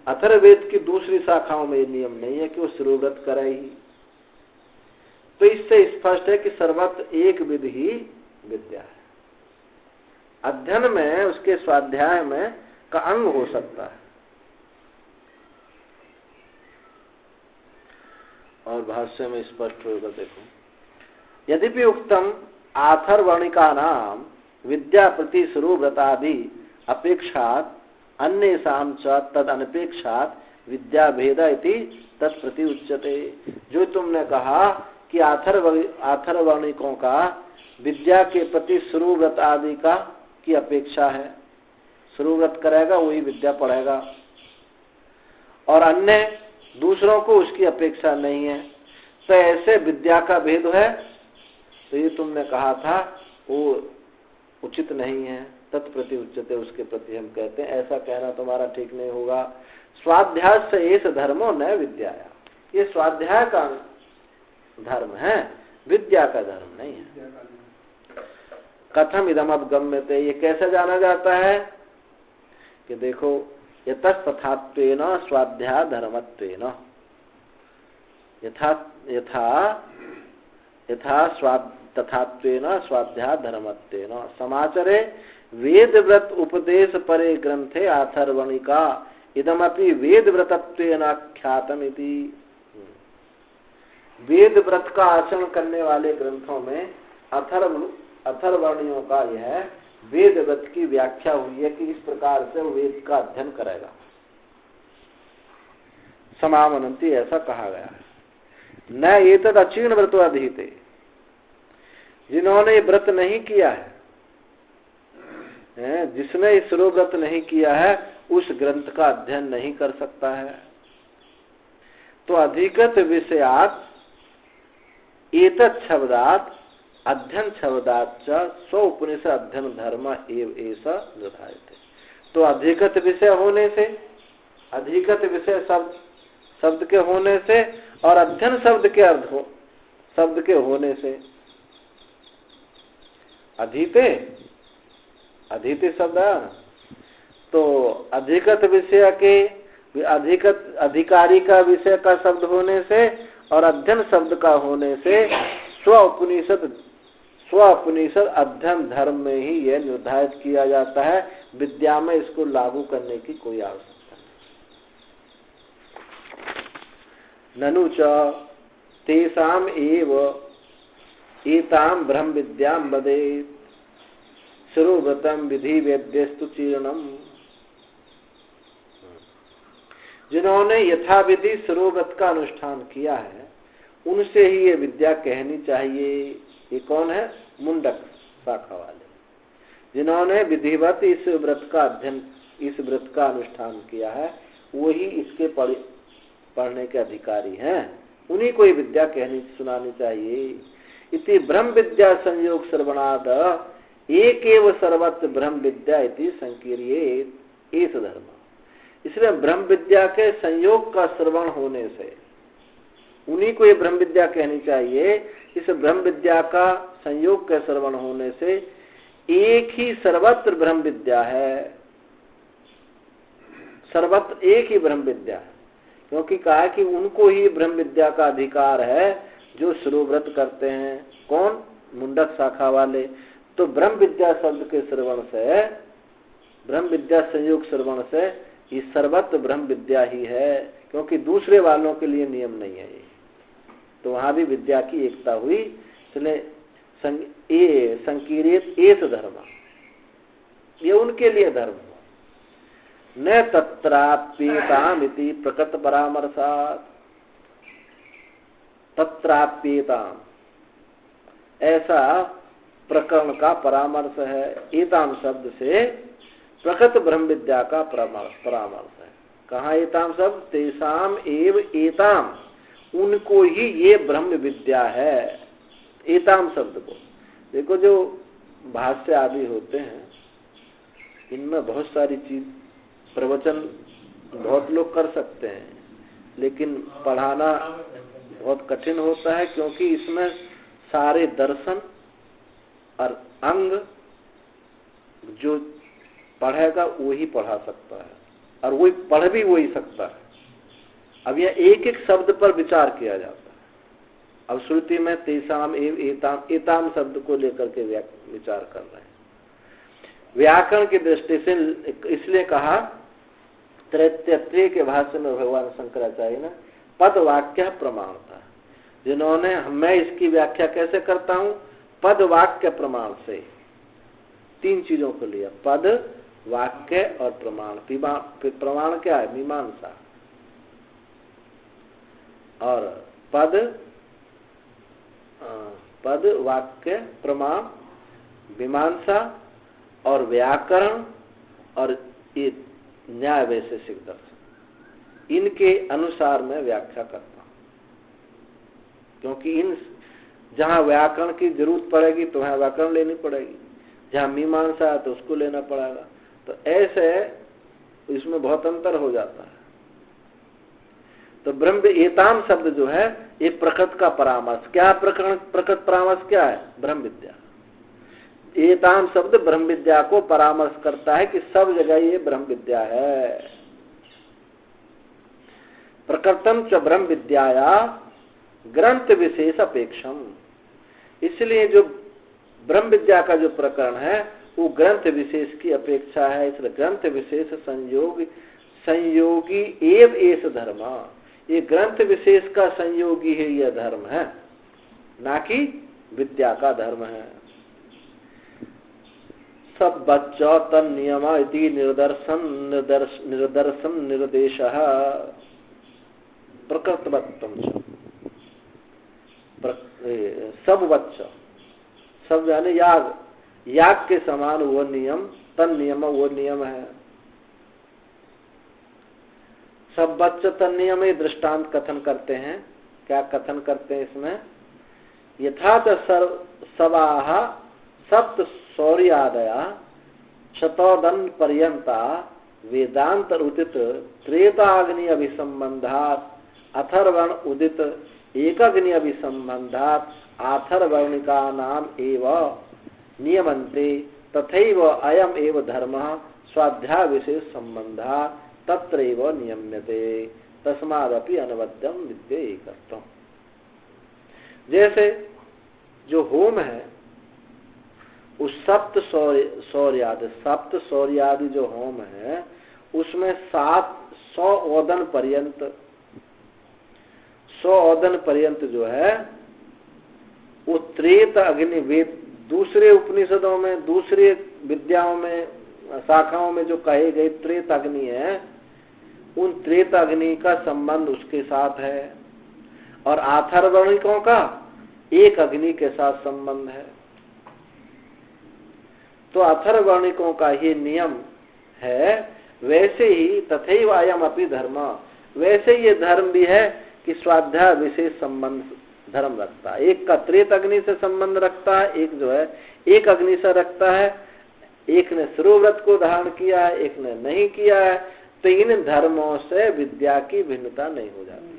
अथर्ववेद की दूसरी शाखाओं में नियम नहीं है कि वो सुरोव्रत करे ही। तो इससे स्पष्ट है कि सर्वत्र एक विधि ही विद्या है। अध्ययन में, उसके स्वाध्याय में का अंग हो सकता है। और भाष्य में स्पष्ट होगा, देखो, यद्यपि उक्तम आथर्वणिका नाम विद्या प्रति सुरोव्रतादि अपेक्षात अन्येषां च तद अनपेक्षात विद्या भेद इति तत्प्रति उच्यते। जो तुमने कहा कि आथर्वणिकों का विद्या के प्रति सुरोव्रत आदि का की अपेक्षा है, सुरोव्रत करेगा वही विद्या पढ़ेगा, और अन्य दूसरों को उसकी अपेक्षा नहीं है, तो ऐसे विद्या का भेद है। तो ये तुमने कहा था वो उचित नहीं है, तत्प्रति उच्यते, उसके प्रति हम कहते हैं ऐसा कहना तुम्हारा ठीक नहीं होगा। स्वाध्याय से एष धर्मो न विद्याया, ये स्वाध्याय का धर्म है, विद्या का धर्म नहीं है। कथम इदम अवगम्यते, ये कैसे जाना जाता है कि देखो, यतस्तथात्वेन स्वाध्याय धर्मत्वेन, यथा तथात्वेन स्वाध्याय धर्मत्वेन समाचरे वेद व्रत उपदेश परे ग्रंथे अथर्वणिका इदमपि वेद व्रतत्वेनाख्यातम इति। वेद व्रत का आचरण करने वाले ग्रंथों में अथर्वणियों का यह वेद व्रत की व्याख्या हुई है कि इस प्रकार से वेद का अध्ययन करेगा। समामनंती ऐसा कहा गया है। न एतद अचीर्ण व्रतो अधीते, जिन्होंने व्रत नहीं किया है, जिसने इस व्रत नहीं किया है उस ग्रंथ का अध्ययन नहीं कर सकता है। तो अधिगत विषयात एतत् शब्दात अध्ययन शब्दात स्व उपनिषद अध्ययन धर्म एव ऐसा निर्धारित है। तो अधिगत विषय होने से, अधिगत विषय शब्द के होने से और अध्ययन शब्द के अर्थ हो शब्द के होने से, अधीते शब्द, तो अधिगत विषय के अधिकारी का विषय का शब्द होने से और अध्ययन शब्द का होने से स्व उपनिषद अध्ययन धर्म में ही यह निर्धारित किया जाता है। विद्या में इसको लागू करने की कोई आवश्यकता नहीं। ननु च तेषाम एव एताम ब्रह्म विद्याम वदेत् शिरोव्रतम विधि वेद्यस्तु चीर्णम। जिन्होंने यथाविधि शिरोव्रत का अनुष्ठान किया है उनसे ही ये विद्या कहनी चाहिए। ये कौन है? मुंडक शाखा वाले। जिन्होंने विधिवत इस व्रत का अध्ययन, इस व्रत का अनुष्ठान किया है, वही इसके पढ़ने के अधिकारी हैं। उन्हीं को ये विद्या कहनी सुनानी चाहिए। इति ब्रह्म विद्या संयोग श्रवणाद एकेव सर्वत्र ब्रह्म विद्या इति संकीर्येत एष धर्म। इसलिए ब्रह्म विद्या के संयोग का श्रवण होने से उन्हीं को ये ब्रह्म विद्या कहनी चाहिए। इस ब्रह्म विद्या का संयोग के श्रवण होने से एक ही सर्वत्र ब्रह्म विद्या है, सर्वत्र एक ही ब्रह्म विद्या है। क्योंकि कहा कि उनको ही ब्रह्म विद्या का अधिकार है जो शिरोव्रत करते हैं। कौन? मुंडक शाखा वाले। तो ब्रह्म विद्या शब्द के श्रवण से, ब्रह्म विद्या संयोग श्रवण से ये सर्वत्र ब्रह्म विद्या ही है, क्योंकि दूसरे वालों के लिए नियम नहीं है। तो वहां भी विद्या की एकता हुई। इसलिए संकीर्येत एष धर्म, ये उनके लिए धर्म हुआ। न तत्राप्येताम इति प्रकृत परामर्शात्। तत्राप्येताम ऐसा प्रकरण का परामर्श है। एताम शब्द से प्रकृत ब्रह्म विद्या का परामर्श है। कहा एताम शब्द? तेषाम एव एताम, उनको ही ये ब्रह्म विद्या है। एताम शब्द को देखो, जो भाष्य आदि होते हैं इनमें बहुत सारी चीज प्रवचन बहुत लोग कर सकते हैं, लेकिन पढ़ाना बहुत कठिन होता है, क्योंकि इसमें सारे दर्शन और अंग जो पढ़ेगा वही पढ़ा सकता है और वही पढ़ भी वही सकता है। अब यह एक एक शब्द पर विचार किया जाता है। अब श्रुति में तेषाम एव एताम, एताम शब्द को लेकर के विचार कर रहे हैं। व्याकरण की दृष्टि से इसलिए कहा, तैत्तिरीय के भाष्य में भगवान शंकराचार्य ने पद वाक्य प्रमाण था। जिन्होंने, मैं इसकी व्याख्या कैसे करता हूं? पद वाक्य प्रमाण से। तीन चीजों को लिया, पद वाक्य और प्रमाण। प्रमाण क्या है? मीमांसा। और पद वाक्य प्रमाण, मीमांसा और व्याकरण और ये न्याय वैशेषिक दर्शन, इनके अनुसार मैं व्याख्या करता हूं। क्योंकि इन जहां व्याकरण की जरूरत पड़ेगी तो वहां व्याकरण लेनी पड़ेगी, जहां मीमांसा है तो उसको लेना पड़ेगा। तो ऐसे इसमें बहुत अंतर हो जाता है। तो ब्रह्म एताम शब्द जो है ये प्रकृत का परामर्श। क्या प्रकृत परामर्श क्या है? ब्रह्म विद्या। एताम शब्द ब्रह्म विद्या को परामर्श करता है कि सब जगह ये ब्रह्म विद्या है। प्रकृतम च ब्रह्म विद्याया ग्रंथ विशेष अपेक्षम। इसलिए जो ब्रह्म विद्या का जो प्रकरण है वो ग्रंथ विशेष की अपेक्षा है। इसलिए ग्रंथ विशेष संयोगी एव एस धर्म, ये ग्रंथ विशेष का संयोगी है, यह धर्म है, ना कि विद्या का धर्म है। सब बच्चा तन नियम इति निर्दर्शन निर्देश प्रकृतवत्तम सब बच्चा, सब यानी याग, याग के समान वो नियम, तन नियम वो नियम है। सब बच्चा तन नियम ही दृष्टांत कथन करते हैं। क्या कथन करते हैं इसमें? यथात सवाह सप्त सौर्यादया शतोदन पर्यंता वेदांत उदित त्रेताग्नि अभिसंबंधात अथर्वण उदित एकग्नि अभिसंबंधात आथर्वणिका नाम एव नियमन्ते तथैव अयम एव धर्मः स्वाध्याय विशेष संबंधा तत्रैव नियम्यते तस्मादपि अनवद्यम विद्ये एकत्वम्। जैसे जो होम है उस सप्त सौर्यादि जो होम है उसमें 100 ओदन पर्यंत, 100 ओदन पर्यंत जो है वो त्रेत अग्नि, वेद दूसरे उपनिषदों में, दूसरे विद्याओं में, शाखाओं में जो कहे गए त्रेत अग्नि है, उन त्रेत अग्नि का संबंध उसके साथ है। और आथर्वणिकों का एक अग्नि के साथ संबंध है। तो अथर्वणिकों का ही नियम है। वैसे ही तथैव अयम अपि धर्म, वैसे ये धर्म भी है कि स्वाध्याय विशेष संबंध धर्म रखता है। एक का त्रेत अग्नि से संबंध रखता है, एक जो है एक अग्नि से रखता है। एक ने शिरोव्रत को धारण किया है, एक ने नहीं किया है, तो इन धर्मों से विद्या की भिन्नता नहीं हो जाती है।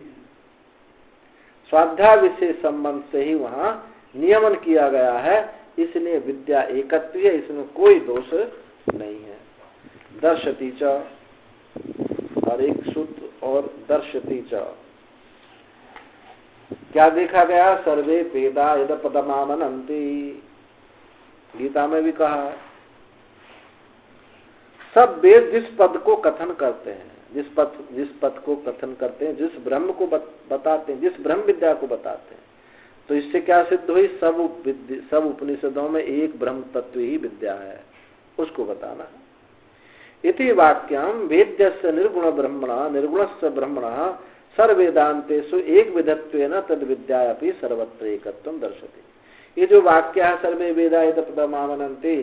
स्वाध्याय विशेष संबंध से ही वहां नियमन किया गया है, इसलिए विद्या एकत्व है, इसमें कोई दोष नहीं है। दर्शती च, और एक सूत्र और दर्शती च, क्या देखा गया? सर्वे वेदा यद पदमामनन्ति, गीता में भी कहा है। सब वेद जिस पद को कथन करते हैं, जिस पद को कथन करते हैं, जिस ब्रह्म को बताते हैं, जिस ब्रह्म विद्या को बताते हैं, तो इससे क्या सिद्ध हुई? सब उपनिषदों में एक ब्रह्म तत्व ही विद्या है, उसको बताना है। इति वाक्यम वेद्यस्य निर्गुण ब्रह्मणा निर्गुणस्य ब्रह्मणा सर्ववेदांतेषु एक विधत्वेन तद विद्यापि सर्वत्र एकत्वं दर्शति। ये जो वाक्य है सर्वे वेदा यद पदमामनन्ति,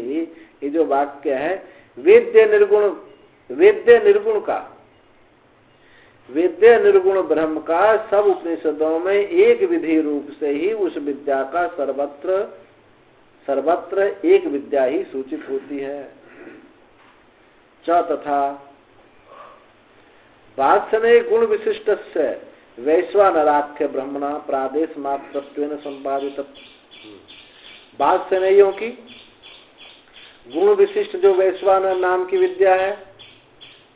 ये जो वाक्य है वेद्य निर्गुण का, वेद्य निर्गुण ब्रह्म का सब उपनिषदों में एक विधि रूप से ही उस विद्या का सर्वत्र एक विद्या ही सूचित होती है। च तथा वात्सने गुण विशिष्टस्य वैश्वानराख्य ब्रह्मणा प्रादेश मात्रत्वेन संपादित। वात्सनेयों की गुण विशिष्ट जो वैश्वानर नाम की विद्या है,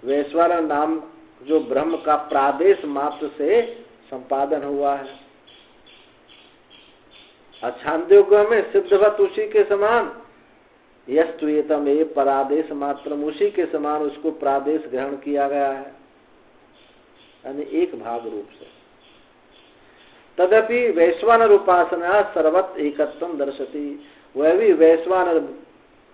वैश्वानर नाम जो ब्रह्म का प्रादेश मात्र से संपादन हुआ है। छांदोग्य में सिद्धवत उसी के समान, यस्तुएतम ए परादेश मात्र, उसी के समान उसको प्रादेश ग्रहण किया गया है, यानी एक भाग रूप से। तदपि वैश्वानर उपासना सर्वत्र एकत्वम दर्शति, वह भी वैश्वानर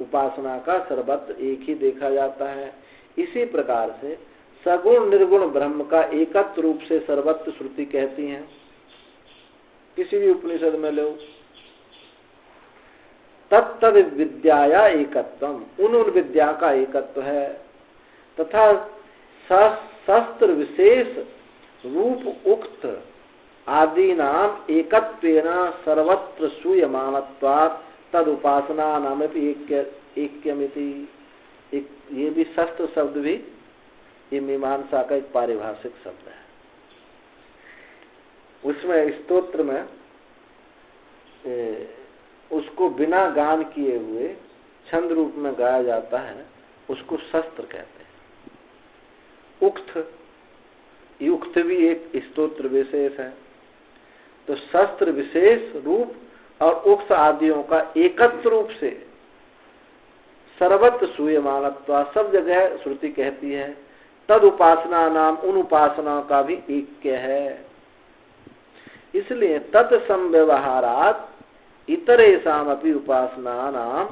उपासना का सर्वत्र एक ही देखा जाता है। इसी प्रकार से सगुण निर्गुण ब्रह्म का एकत्र रूप से सर्वत्र श्रुति कहती है। किसी भी उपनिषद में लो, तत्तद विद्याया एकत्वम, उन विद्या का एकत्व है। तथा शस्त्र विशेष रूप उक्त आदि नाम एकत्वेन सर्वत्र सूयमानत्वात् तद उपासना नाम ऐक्यमिति। ये भी शस्त्र शब्द भी ये मीमांसा का एक पारिभाषिक शब्द है। उसमें स्तोत्र में उसको बिना गान किए हुए छंद रूप में गाया जाता है, उसको शस्त्र कहते हैं। उक्त भी एक स्तोत्र विशेष है। तो शस्त्र विशेष रूप और उक्त आदियों का एकत्र रूप से सर्वत्र सूयमानत्वा, सब जगह श्रुति कहती है तद उपासना नाम, उन उपासनाओं का भी ऐक्य है। इसलिए तत्संव्यवहारात इतरेषाम अपि उपासना नाम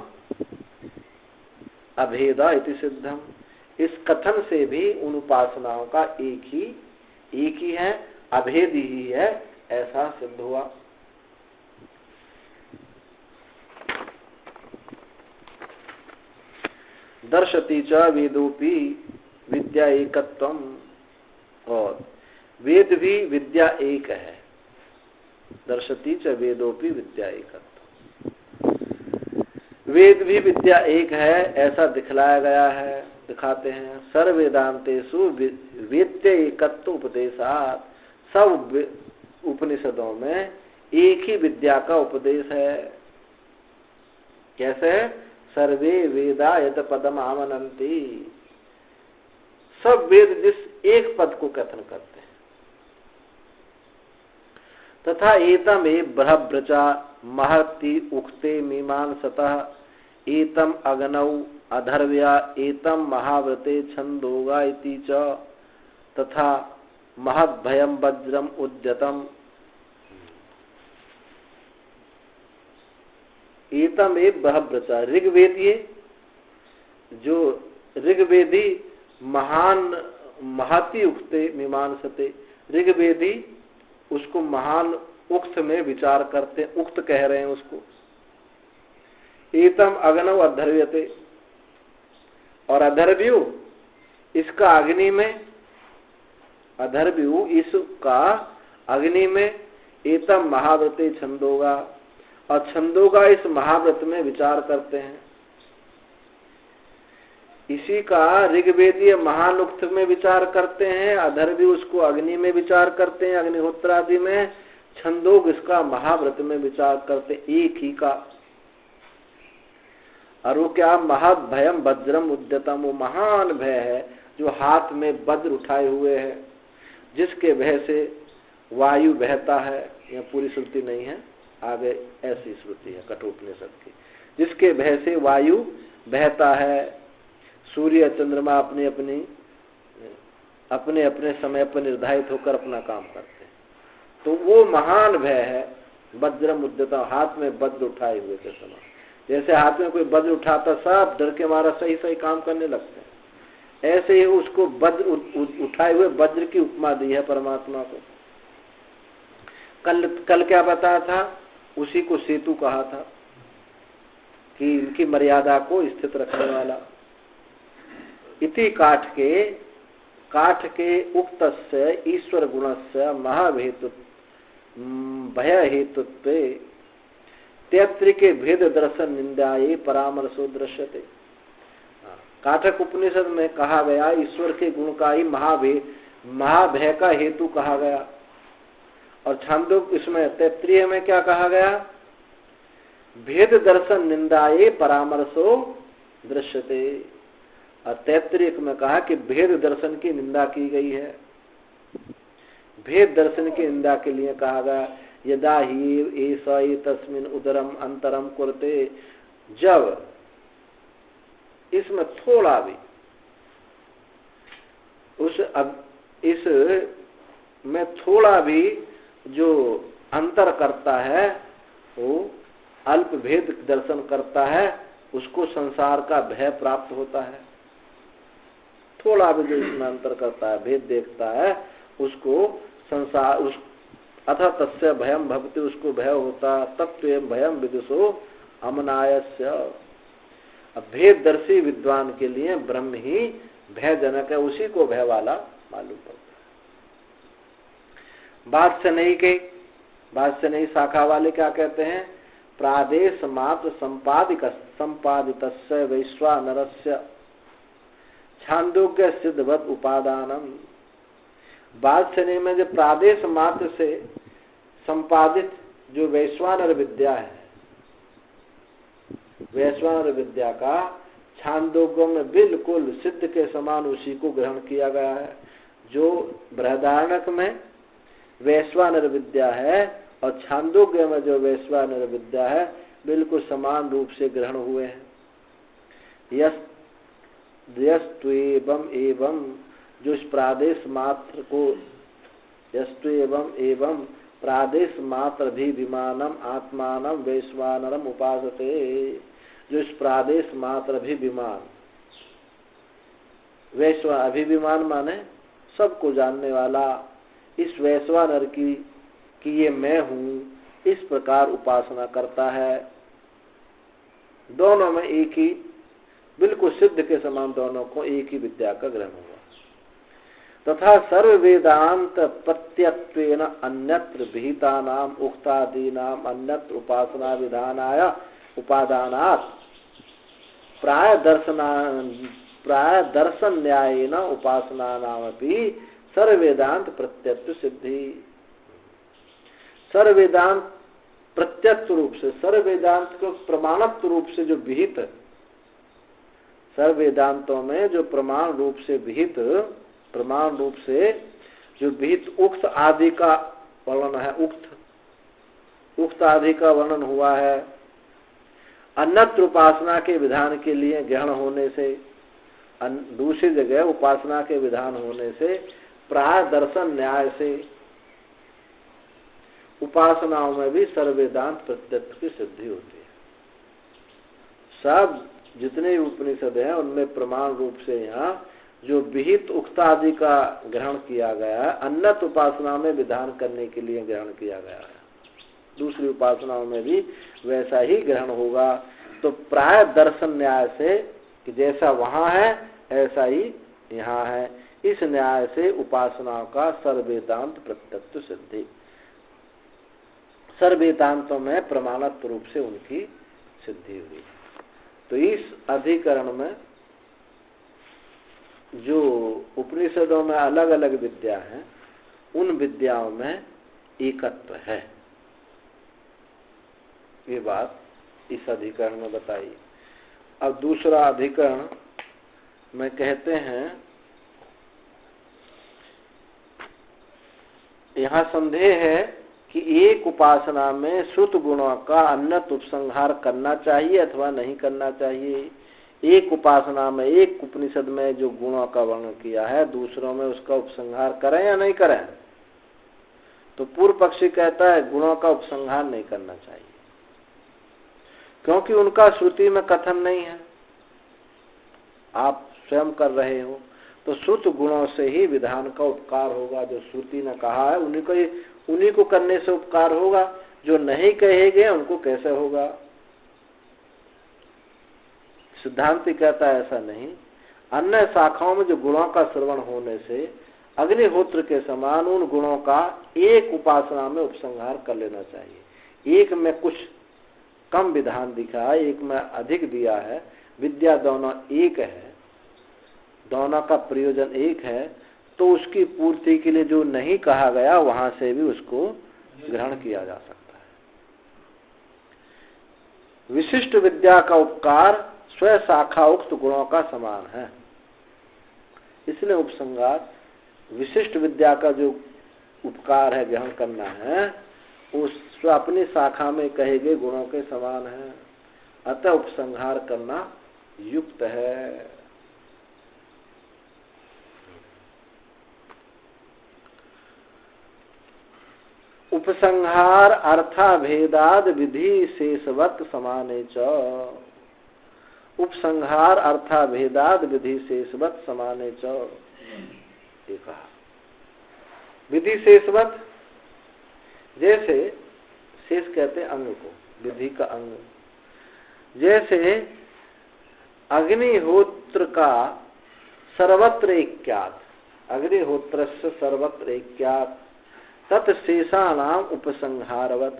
अभेदा इति सिद्धम। इस कथन से भी उन उपासनाओं का एक ही है, अभेद ही है, ऐसा सिद्ध हुआ। दर्शति च वेदोपि विद्या एकत्वम, और वेद भी विद्या एक है। दर्शति च वेदोपि विद्या एकत्वम, वेद भी विद्या एक है, ऐसा दिखलाया गया है, दिखाते हैं। सर्व वेदांतेषु वेद्य एकत्व उपदेशात्, सब उपनिषदों में एक ही विद्या का उपदेश है। कैसे? सर्वे वेदा यत पदम आमनन्ति, सब वेद जिस एक पद को कथन करते हैं। तथा एतम ए बृहब्रचा महति उक्ते मीमांसतः एतम अग्नौ अधर्व्या एतम महाव्रते छंदोगा इति च तथा महद्भयम वज्रम उद्यतम। एतम ए बृहब्रचा, ऋग्वेदीय जो ऋग्वेदी महान महति उक्ते मीमांसते, ऋग्वेदी उसको महान उक्त में विचार करते, उक्त कह रहे हैं उसको। एतम अग्नौ अधर्व्यते, और अधर्व्यु इसका अग्नि में, अधर्व्यु इसका अग्नि में, एतम महाव्रते छंदोगा, और छंदोगा इस महाव्रत में विचार करते हैं। इसी का ऋग्वेदीय महानुक्त में विचार करते हैं, अधर्व्यु उसको अग्नि में विचार करते हैं, अग्निहोत्र आदि में। छंदोग इसका महाव्रत में विचार करते, एक ही का। और वो क्या? महद भयम वज्रम उद्यतम, वो महान भय है जो हाथ में वज्र उठाए हुए है, जिसके भय से वायु बहता है। यह पूरी श्रुति नहीं है, आगे ऐसी श्रुति है कठोपनिषद की। जिसके भय से वायु बहता है, सूर्य चंद्रमा अपने अपने समय पर निर्धारित होकर अपना काम करते हैं। तो वो महान भय है वज्रम उद्यता, हाथ में वज्र उठाए हुए के समान। जैसे हाथ में कोई वज्र उठाता, सब डर के मारा सही सही काम करने लगते हैं, ऐसे ही उसको वज्र उठाए हुए वज्र की उपमा दी है परमात्मा को। कल क्या बताया था? उसी को सेतु कहा था कि इनकी मर्यादा को स्थित रखने वाला। इति काठ के उक्तस्य ईश्वर गुणस्य महाभेतु भय हेतुत्वे तैत्तिरीय के भेद दर्शन निंदाये परामर्शो दृश्यते। काठक उपनिषद में कहा गया ईश्वर के गुण का ही महाभय का हेतु कहा गया। और छांदोग्य इसमें तैत्तिरीय में क्या कहा गया? भेद दर्शन निंदाये परामर्शो दृश्यते। और तैत्तिरीय में कहा कि भेद दर्शन की निंदा की गई है। भेद दर्शन की निंदा के लिए कहा गया यदा ही ऐसा तस्मिन उदरम अंतरम कुरते, जब इसमें थोड़ा भी इसमें थोड़ा भी जो अंतर करता है, वो अल्प भेद दर्शन करता है, उसको संसार का भय प्राप्त होता है। थोड़ा भी जो इसमें अंतर करता है, भेद देखता है, उसको संसार अथ तस्य भयम भवति, उसको भय होता। तत्व भयम विदुषो अमनायस्य। अब भेददर्शी विद्वान के लिए ब्रह्म ही भयजनक है, उसी को भय वाला मालूम पड़ता है। बात से नहीं शाखा वाले क्या कहते हैं? प्रादेश मात्र संपादित वैश्वानरस्य छांदोग्य सिद्धवत उपादानम। बात से नहीं में जो प्रादेश मात्र से संपादित जो वैश्वानर विद्या है, वैश्वानर विद्या का छांदोग्य में बिल्कुल सिद्ध के समान उसी को ग्रहण किया गया है। जो बृहदारण्यक में वैश्वानर विद्या है और छांदोग्य में जो वैश्वानर विद्या है, बिल्कुल समान रूप से ग्रहण हुए हैं। यस्त्वेवम् एवं, जो इस प्रादेश मात्र को, यस्त्वेवम् एवं प्रादेश मात्र भी विमानम आत्मानम वैश्वानरम उपासते, जो इस प्रादेश मात्र भी विमान, वैश्वा अभिविमान माने सबको जानने वाला, इस वैश्वानर की कि ये मैं हूं, इस प्रकार उपासना करता है। दोनों में एक ही, बिल्कुल सिद्ध के समान दोनों को एक ही विद्या का ग्रहण हुआ। तथा सर्व वेदांत प्रत्यत्वेन अन्यत्र विहितानाम उक्तादीनाम अन्यत्र उपासना विधानाय उपादानात् प्राय दर्शन न्यायेन उपासनानामपि सर्व वेदांत प्रत्यत्व सिद्धि। सर्व वेदांत प्रत्यक्ष रूप से, सर्व वेदांत को प्रमाणत्व रूप से जो विहित, सर्व वेदांतों में जो प्रमाण रूप से विहित, प्रमाण रूप से जो विहित उक्त आदि का वर्णन है, उक्त आदि का वर्णन हुआ है, अन्यत्र उपासना के विधान के लिए ग्रहण होने से, दूसरी जगह उपासना के विधान होने से, प्राय दर्शन न्याय से उपासनाओं में भी सर्व वेदांत प्रत्यक्ष की सिद्धि होती है। सब जितने उपनिषद हैं उनमें प्रमाण रूप से यहाँ जो विहित उक्त आदि का ग्रहण किया गया है, अन्यत्र उपासना में विधान करने के लिए ग्रहण किया गया है, दूसरी उपासनाओं में भी वैसा ही ग्रहण होगा। तो प्राय दर्शन न्याय से कि जैसा वहां है ऐसा ही यहाँ है, इस न्याय से उपासनाओं का सर्व वेदांत प्रत्यक्ष सिद्धि, सर्व वेदांतों में प्रमाणत्व रूप से उनकी सिद्धि हुई। तो इस अधिकरण में जो उपनिषदों में अलग अलग विद्या है, उन विद्याओं में एकत्व है, ये बात इस अधिकरण में बताई। अब दूसरा अधिकरण में कहते हैं, यहां संदेह है कि एक उपासना में श्रुत गुणों का अन्यत्र उपसंहार करना चाहिए अथवा नहीं करना चाहिए। एक उपासना में, एक उपनिषद में जो गुणों का वर्णन किया है, दूसरों में उसका उपसंहार करें या नहीं करें। तो पूर्व पक्षी कहता है गुणों का उपसंहार नहीं करना चाहिए, क्योंकि उनका श्रुति में कथन नहीं है, आप स्वयं कर रहे हो, तो श्रुत गुणों से ही विधान का उपकार होगा। जो श्रुति ने कहा है उन्हीं को करने से उपकार होगा, जो नहीं कहे गए उनको कैसे होगा। सिद्धांति कहता है ऐसा नहीं, अन्य शाखाओं में जो गुणों का श्रवण होने से अग्निहोत्र के समान उन गुणों का एक उपासना में उपसंहार कर लेना चाहिए। एक में कुछ कम विधान दिखा है, एक में अधिक दिया है, विद्या दोनों एक है, दोनों का प्रयोजन एक है, तो उसकी पूर्ति के लिए जो नहीं कहा गया वहां से भी उसको ग्रहण किया जा सकता है। विशिष्ट विद्या का उपकार स्वयं शाखा उक्त गुणों का समान है, इसलिए उपसंहार विशिष्ट विद्या का जो उपकार है, ग्रहण करना है, उस अपनी शाखा में कहे गए गुणों के समान है, अतः उपसंहार करना युक्त है। उपसंहार अर्थाभेदाद विधि शेषवत समाने च, उपसंहार अर्थाभेदाद विधि शेषवत समाने च, ये कहा। विधि शेषवत, जैसे शेष कहते अंग को, विधि का अंग, जैसे अग्निहोत्र का सर्वत्र ऐक्यात्, अग्निहोत्र से सर्वत्र ऐक्यात् तत्शेषाणाम उपसंहारवत,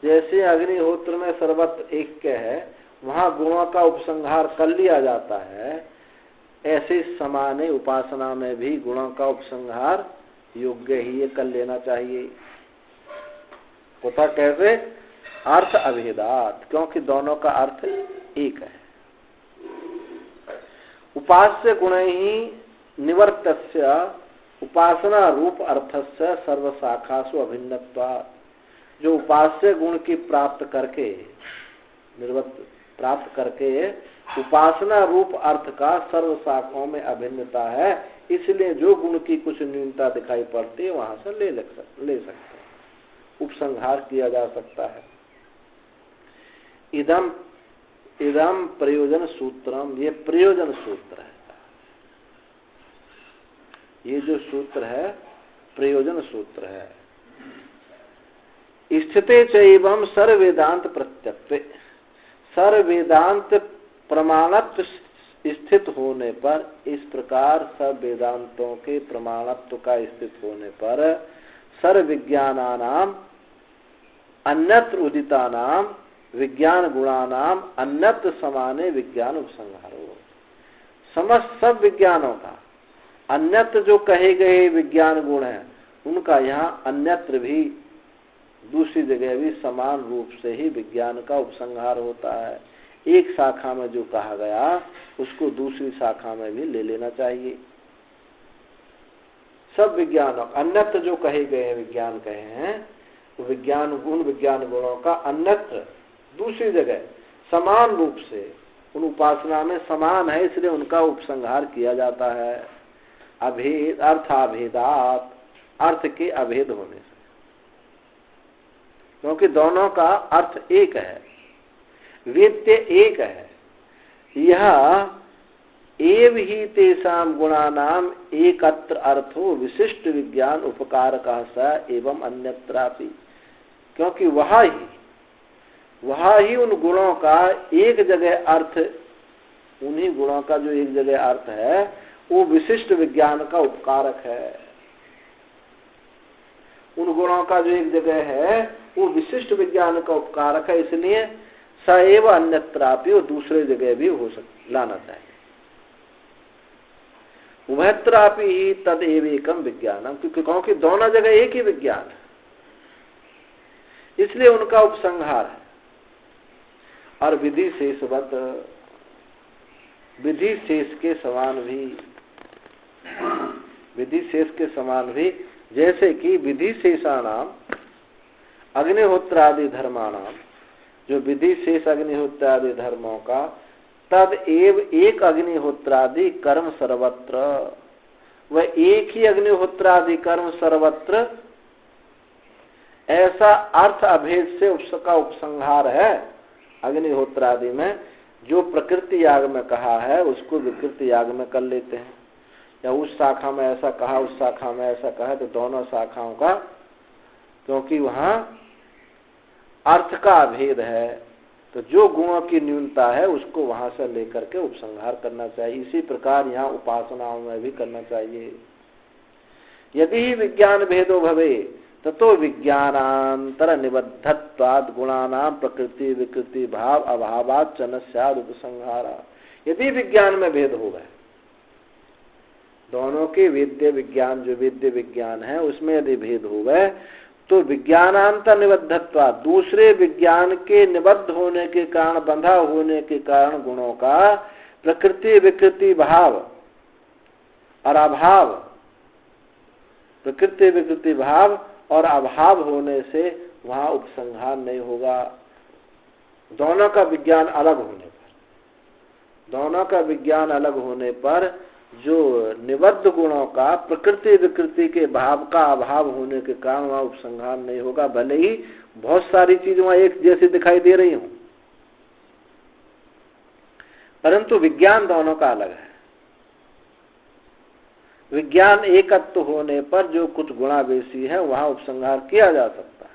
जैसे अग्निहोत्र में सर्वत्र ऐक्य है, वहां गुणों का उपसंहार कर लिया जाता है, ऐसे समान उपासना में भी गुणों का उपसंहार योग्य ही कर लेना चाहिए। कुतः कैसे? अर्थ अभेदात, क्योंकि दोनों का अर्थ एक है। उपास्य गुण ही निवर्तस्य उपासना रूप अर्थस्य सर्व शाखासु अभिन्नत्वात्, जो उपास्य गुण की प्राप्त करके उपासना रूप अर्थ का सर्व शाखाओं में अभिन्नता है, इसलिए जो गुण की कुछ न्यूनता दिखाई पड़ती है वहां से ले सकते हैं, उपसंहार किया जा सकता है। इदम इदम प्रयोजन सूत्रम, ये प्रयोजन सूत्र है। ये जो सूत्र है प्रयोजन सूत्र है। स्थिते चैवम सर्ववेदांत प्रत्यत्वे, सर्ववेदांत प्रमाणत्व स्थित होने पर, इस प्रकार सब वेदांतों के प्रमाणत्व का स्थित होने पर सर्व विज्ञानानाम अन्यत्र उदितानाम विज्ञान गुणानाम अन्यत्र समाने विज्ञान उपसंहारो, समस्त सब विज्ञानों का अन्यत्र जो कहे गए विज्ञान गुण हैं उनका यहाँ अन्यत्र भी, दूसरी जगह भी समान रूप से ही विज्ञान का उपसंहार होता है। एक शाखा में जो कहा गया उसको दूसरी शाखा में भी ले लेना चाहिए। सब विज्ञानों अन्यत्र जो कहे गए हैं, विज्ञान कहे हैं, तो विज्ञान गुणों का अन्यत्र दूसरी जगह समान रूप से उन उपासना में समान है, इसलिए उनका उपसंहार किया जाता है। अभेद अर्थाभेदात, अर्थ के अभेद होने से, क्योंकि दोनों का अर्थ एक है, वेद्य एक है। यह एव ही तेषाम गुणानाम एकत्र अर्थो विशिष्ट विज्ञान उपकारकः स एवं अन्यत्रापि, क्योंकि वह ही उन गुणों का एक जगह अर्थ, उन्हीं गुणों का जो एक जगह अर्थ है वो विशिष्ट विज्ञान का उपकारक है। उन गुणों का जो एक जगह है वो विशिष्ट विज्ञान का उपकारक है, इसलिए सएव अन्यत्रापि, वो दूसरे जगह भी हो लाना चाहिए। उभयत्रापि ही तदेव एकम विज्ञानम, क्योंकि दोनों जगह एक ही विज्ञान है, इसलिए उनका उपसंहार है। और विधि शेष के समान भी, जैसे कि विधि शेषाणाम अग्निहोत्रादि धर्माणाम, जो विधि शेष अग्निहोत्रादि धर्मों का, तद एव एक अग्निहोत्रादि कर्म सर्वत्र, वह एक ही अग्निहोत्रादि कर्म सर्वत्र, ऐसा अर्थ अभेद से उसका उपसंहार है। अग्निहोत्रादि में जो प्रकृति याग में कहा है उसको विकृति याग में कर लेते हैं, या उस शाखा में ऐसा कहा उस शाखा में ऐसा कहा, तो दोनों शाखाओं का, क्योंकि वहां अर्थ का अभेद है, तो जो गुणों की न्यूनता है उसको वहां से लेकर के उपसंहार करना चाहिए। इसी प्रकार यहाँ उपासनाओं में भी करना चाहिए। यदि ही विज्ञान भेदो भवे ततो विज्ञानांतर निबद्धत्वाद गुणानाम प्रकृति विकृति भाव अभावात च न स्याद उपसंहारा। यदि विज्ञान में भेद हो गए, दोनों के वेद्य विज्ञान, जो वेद्य विज्ञान है उसमें यदि भेद हो गए, तो विज्ञानांतर निबद्धत्वा, दूसरे विज्ञान के निबद्ध होने के कारण, बंधा होने के कारण गुणों का प्रकृति विकृति भाव और अभाव, प्रकृति विकृति भाव और अभाव होने से वहां उपसंहार नहीं होगा। दोनों का विज्ञान अलग होने पर, जो निबद्ध गुणों का प्रकृति विकृति के भाव का अभाव होने के कारण वहां उपसंहार नहीं होगा, भले ही बहुत सारी चीज वहां एक जैसी दिखाई दे रही हूं, परंतु विज्ञान दोनों का अलग है। विज्ञान एकत्व होने पर जो कुछ गुणावेशी है वहां उपसंहार किया जा सकता है।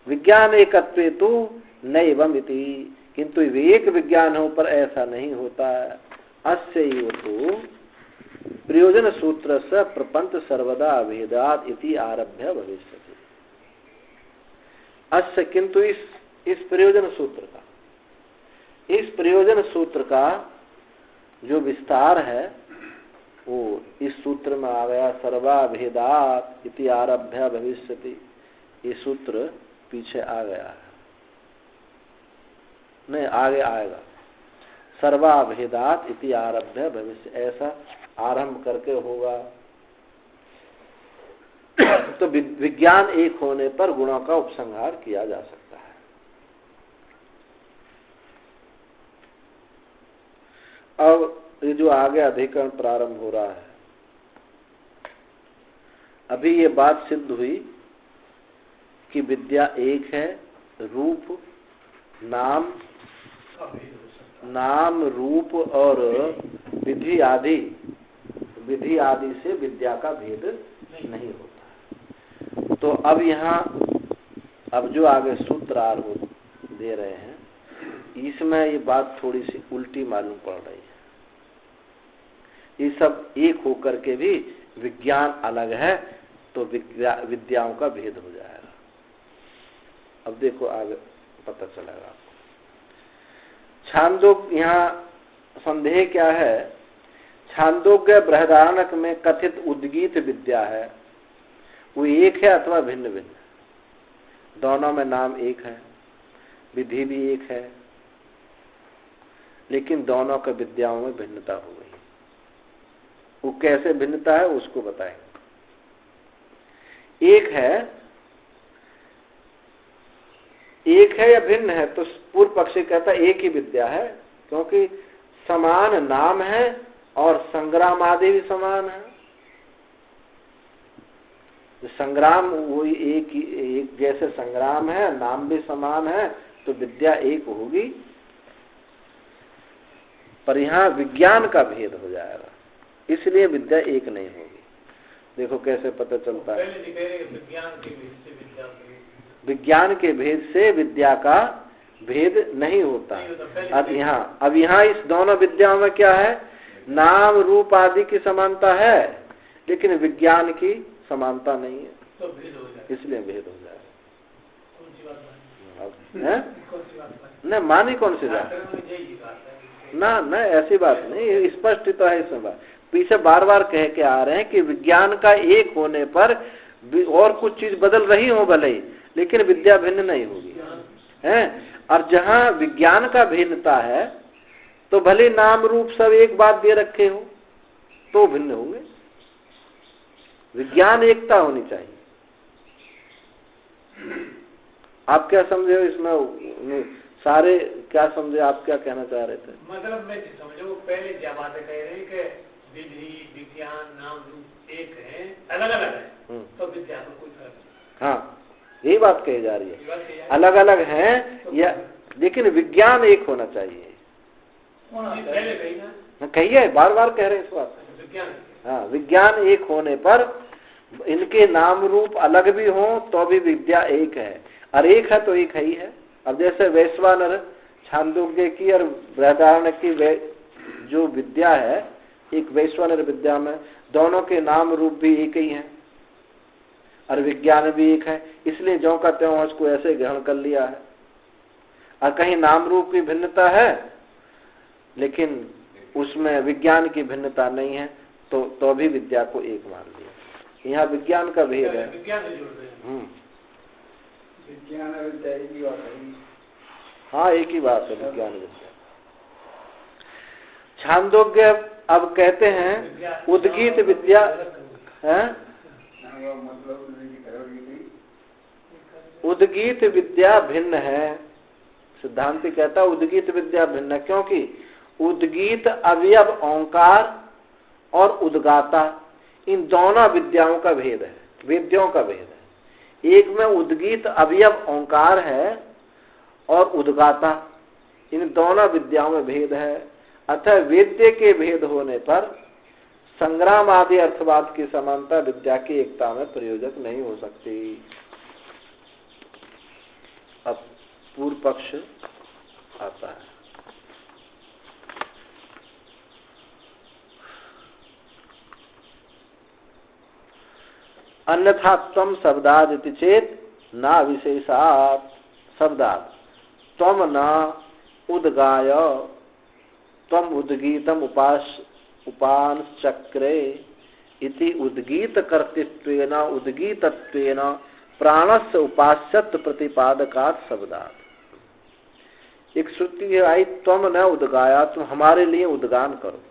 विज्ञान एकत्वे तो नैवम इति, किंतु एक विज्ञान हो पर ऐसा नहीं होता है। अस्यैव तो प्रयोजन सूत्र से प्रपंच सर्वदा अभेदात इति आरभ्य भविष्यति। अस्य, किंतु इस प्रयोजन सूत्र का जो विस्तार है वो इस सूत्र में आ गया, सर्वाभेदात इति आरभ्य भविष्यति। ये सूत्र पीछे आ गया है, नहीं आगे आएगा। सर्वाभेदात इति आरभ्य भविष्य, ऐसा आरंभ करके होगा। तो विज्ञान एक होने पर गुणों का उपसंहार किया जा सकता है। अब ये जो आगे अधिकरण प्रारंभ हो रहा है, अभी ये बात सिद्ध हुई कि विद्या एक है, रूप नाम रूप और विधि आदि से विद्या का भेद नहीं होता। तो अब अब जो आगे सूत्र आरंभ दे रहे हैं, इसमें ये बात थोड़ी सी उल्टी मालूम पड़ रही है। ये सब एक होकर के भी विज्ञान अलग है, तो विद्याओं का भेद हो जाएगा। अब देखो आगे पता चलेगा आपको। छांदोग्य, यहाँ संदेह क्या है, छांदोग्य बृहदारण्यक में कथित उद्गीत विद्या है, वो एक है अथवा भिन्न भिन्न? दोनों में नाम एक है, विधि भी एक है, लेकिन दोनों के विद्याओं में भिन्नता हो गई। वो कैसे भिन्नता है उसको बताएंगे। एक है या भिन्न है? तो पूर्व पक्षी कहता है एक ही विद्या है, क्योंकि समान नाम है और संग्राम आदि भी समान है। संग्राम वही एक जैसे संग्राम है, नाम भी समान है, तो विद्या एक होगी। पर यहाँ विज्ञान का भेद हो जाएगा, इसलिए विद्या एक नहीं होगी। देखो कैसे पता चलता है। विज्ञान के भेद से विद्या का भेद नहीं होता। अब यहाँ इस दोनों विद्याओं में क्या है, नाम रूप आदि की समानता है, लेकिन विज्ञान की समानता नहीं है, इसलिए भेद हो जाएगा। न मानी कौन सी बात ना ऐसी बात नहीं, स्पष्ट तो है इसमें बात। पीछे बार बार कह के आ रहे हैं कि विज्ञान का एक होने पर और कुछ चीज बदल रही हो भले ही, लेकिन विद्या भिन्न नहीं होगी, है। और जहां विज्ञान का भिन्नता है, तो भले नाम रूप सब एक बात दे रखे हो तो भिन्न होंगे। विज्ञान एकता होनी चाहिए। आप क्या समझे हो इसमें? सारे क्या समझे? आप क्या कहना चाह रहे थे? मतलब मैं समझो पहले क्या बातें कह रहे हैं कि विधि विज्ञान नाम रूप एक है, अलग अलग है, तो विद्या में कोई फर्क नहीं। हाँ, यही बात कही जा रही है, अलग अलग हैं तो या, लेकिन विज्ञान एक होना चाहिए। पहले कही ना, कहिए, बार बार कह रहे हैं इस बात। हाँ, विज्ञान एक होने पर इनके नाम रूप अलग भी हो तो भी विद्या एक है, और एक है तो एक ही है। अब जैसे वैश्वानर छांदोग्य की और बृहदारण्य की जो विद्या है, एक वैश्वानर विद्या में दोनों के नाम रूप भी एक ही हैं और विज्ञान भी एक है, इसलिए ज्यों का त्यों उसको ऐसे ग्रहण कर लिया है। और कहीं नाम रूप की भिन्नता है लेकिन उसमें विज्ञान की भिन्नता नहीं है, तो भी विद्या को एक मान लिया। यहाँ विज्ञान का भेद है। हाँ, एक ही बात है विज्ञान विद्या। छांदोग्य अब कहते हैं उद्गीत विद्या है, उद्गीत विद्या भिन्न है। सिद्धांति कहता उद्गीत विद्या भिन्न है, क्योंकि उद्गीत अवयव ओंकार और उद्गाता, इन दोनों विद्याओं का भेद है, वेद्यों का भेद है। एक में उद्गीत अवयव ओंकार है और उद्गाता, इन दोनों विद्याओं में भेद है। अतः वेद्य के भेद होने पर संग्राम आदि अर्थवाद की समानता विद्या की एकता में प्रयोजक नहीं हो सकती। अब पूर्व पक्ष आता है। अन्यथा त्वम शब्दाद इति चेत न विशेषात् शब्दात् त्वम न उद्गाय त्वम उद्गीतम उपांश्चक्रे इति उद्गीत कर्तृत्वेन उद्गीतत्वेन प्राणस्य उपास्यत्व प्रतिपादकात् शब्दात्। एक श्रुति आई, त्वम न उद्गाया, तुम हमारे लिए उद्गान करो।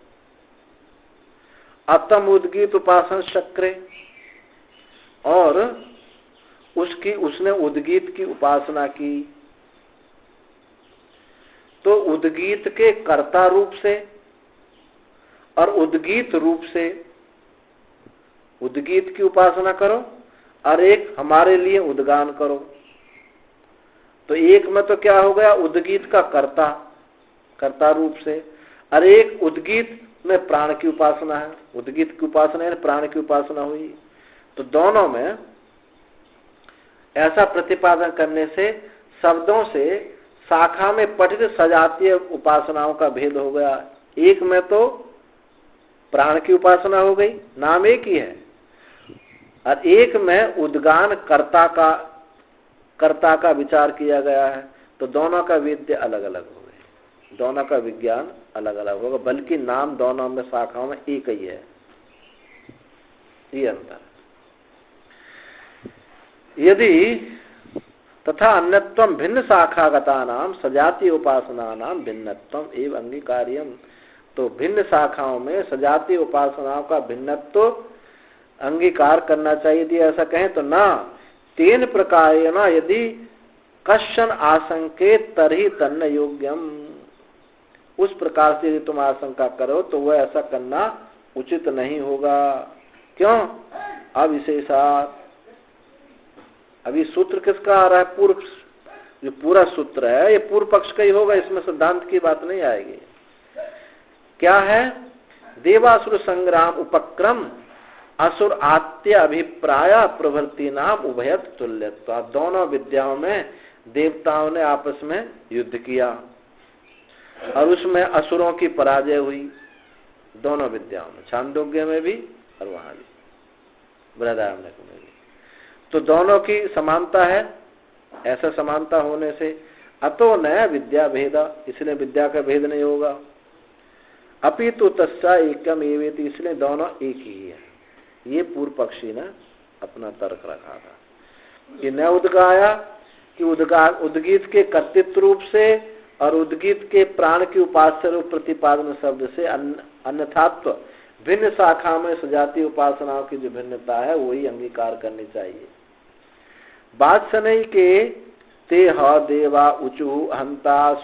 अतम उद्गीत उपासन चक्रे, और उसने उद्गीत की उपासना की, तो उद्गीत के कर्ता रूप से और उद्गीत रूप से उद्गीत की उपासना करो, और एक हमारे लिए उद्गान करो। तो एक में तो क्या हो गया, उद्गीत का कर्ता रूप से, और एक उद्गीत में प्राण की उपासना है। उद्गीत की उपासना है, प्राण की उपासना हुई। तो दोनों में ऐसा प्रतिपादन करने से शब्दों से शाखा में पठित सजातीय उपासनाओं का भेद हो गया। एक में तो प्राण की उपासना हो गई, नाम एक ही है, और एक में उद्गान कर्ता का विचार किया गया है। तो दोनों का विद्या अलग अलग हो गई, दोनों का विज्ञान अलग अलग होगा, बल्कि नाम दोनों में शाखाओं में एक ही है। ये अंतर। यदि तथा अन्यत्वम भिन्न शाखागता नाम सजातीय उपासना नाम भिन्नत्वम एवं अंगीकार्यम। तो भिन्न शाखाओं में सजातीय उपासनाओं का भिन्नत्व अंगीकार करना चाहिए। यदि ऐसा कहें तो ना तेन प्रकारेण यदि कश्चन आशंके तरहि तन्न योग्यम। उस प्रकार से यदि तुम आशंका करो तो वह ऐसा करना उचित नहीं होगा। क्यों? अविशेषात। अभी सूत्र किसका आ रहा है? पूर्व। जो पूरा सूत्र है ये पूर्व पक्ष का ही होगा, इसमें सिद्धांत की बात नहीं आएगी। क्या है? देवासुर संग्राम उपक्रम असुर आत्य अभिप्राय प्रवृत्ति नाम उभयत तुल्यत्व। दोनों विद्याओं में देवताओं ने आपस में युद्ध किया और उसमें असुरों की पराजय हुई। दोनों विद्याओं में, छांदोग्य में भी और वहां भी, बृहदारण्यक में भी। तो दोनों की समानता है। ऐसा समानता होने से अतो न विद्या भेदा, इसलिए विद्या का भेद नहीं होगा। अपितु तस्सा एकम एवेति, इसलिए दोनों एक ही है। ये पूर्व पक्षी ने अपना तर्क रखा था कि न उद्गाया कि उद्गीत के कर्तृत्व रूप से और उद्गीत के प्राण की उपास्य रूप प्रतिपादन शब्द से अन्यथात्व भिन्न शाखा में सजातीय उपासनाओं की जो भिन्नता है वही अंगीकार करनी चाहिए। बादशनई के ते ह देवा उचु हंता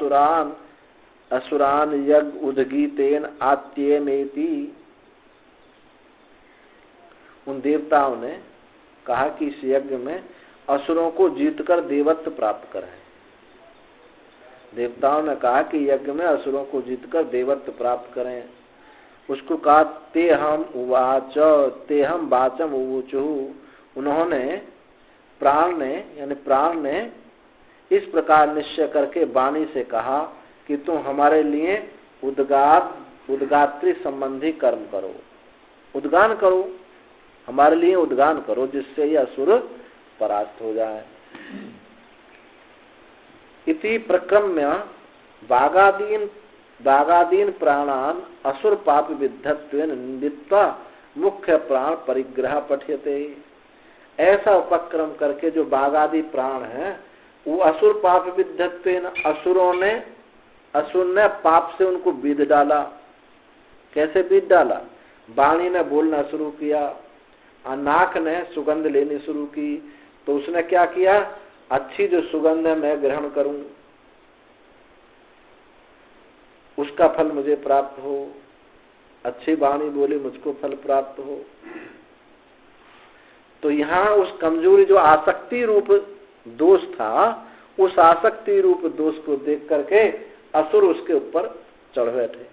असुरान यज्ञ उद्गीतेन आत्येमेति। उन देवताओं ने कहा कि इस यज्ञ में असुरों को जीतकर देवत्व प्राप्त करें। देवताओं ने कहा कि यज्ञ में असुरों को जीतकर देवत्व प्राप्त करें। उसको कहा ते हम वाचम ऊचु। उन्होंने प्राण ने इस प्रकार निश्चय करके वाणी से कहा कि तुम हमारे लिए उद्गात्री संबंधी कर्म करो, उद्गान करो, हमारे लिए उद्गान करो, जिससे ये असुर परास्त हो जाए। इति प्रक्रम्य बागादीन प्राणान असुर पाप विद्धत्वेन निंदित्वा मुख्य प्राण परिग्रह पठ्यते। ऐसा उपक्रम करके जो बागादि प्राण है वो असुर पाप विद्धत्वेन, असुर ने पाप से उनको बीध डाला। कैसे बीध डाला? वाणी ने बोलना शुरू किया, नाक ने सुगंध लेनी शुरू की, तो उसने क्या किया? अच्छी जो सुगंध है मैं ग्रहण करूं, उसका फल मुझे प्राप्त हो। अच्छी वाणी बोली, मुझको फल प्राप्त हो। तो यहां उस कमजोरी जो आसक्ति रूप दोष था, उस आसक्ति रूप दोष को देख करके असुर उसके ऊपर चढ़ बैठे।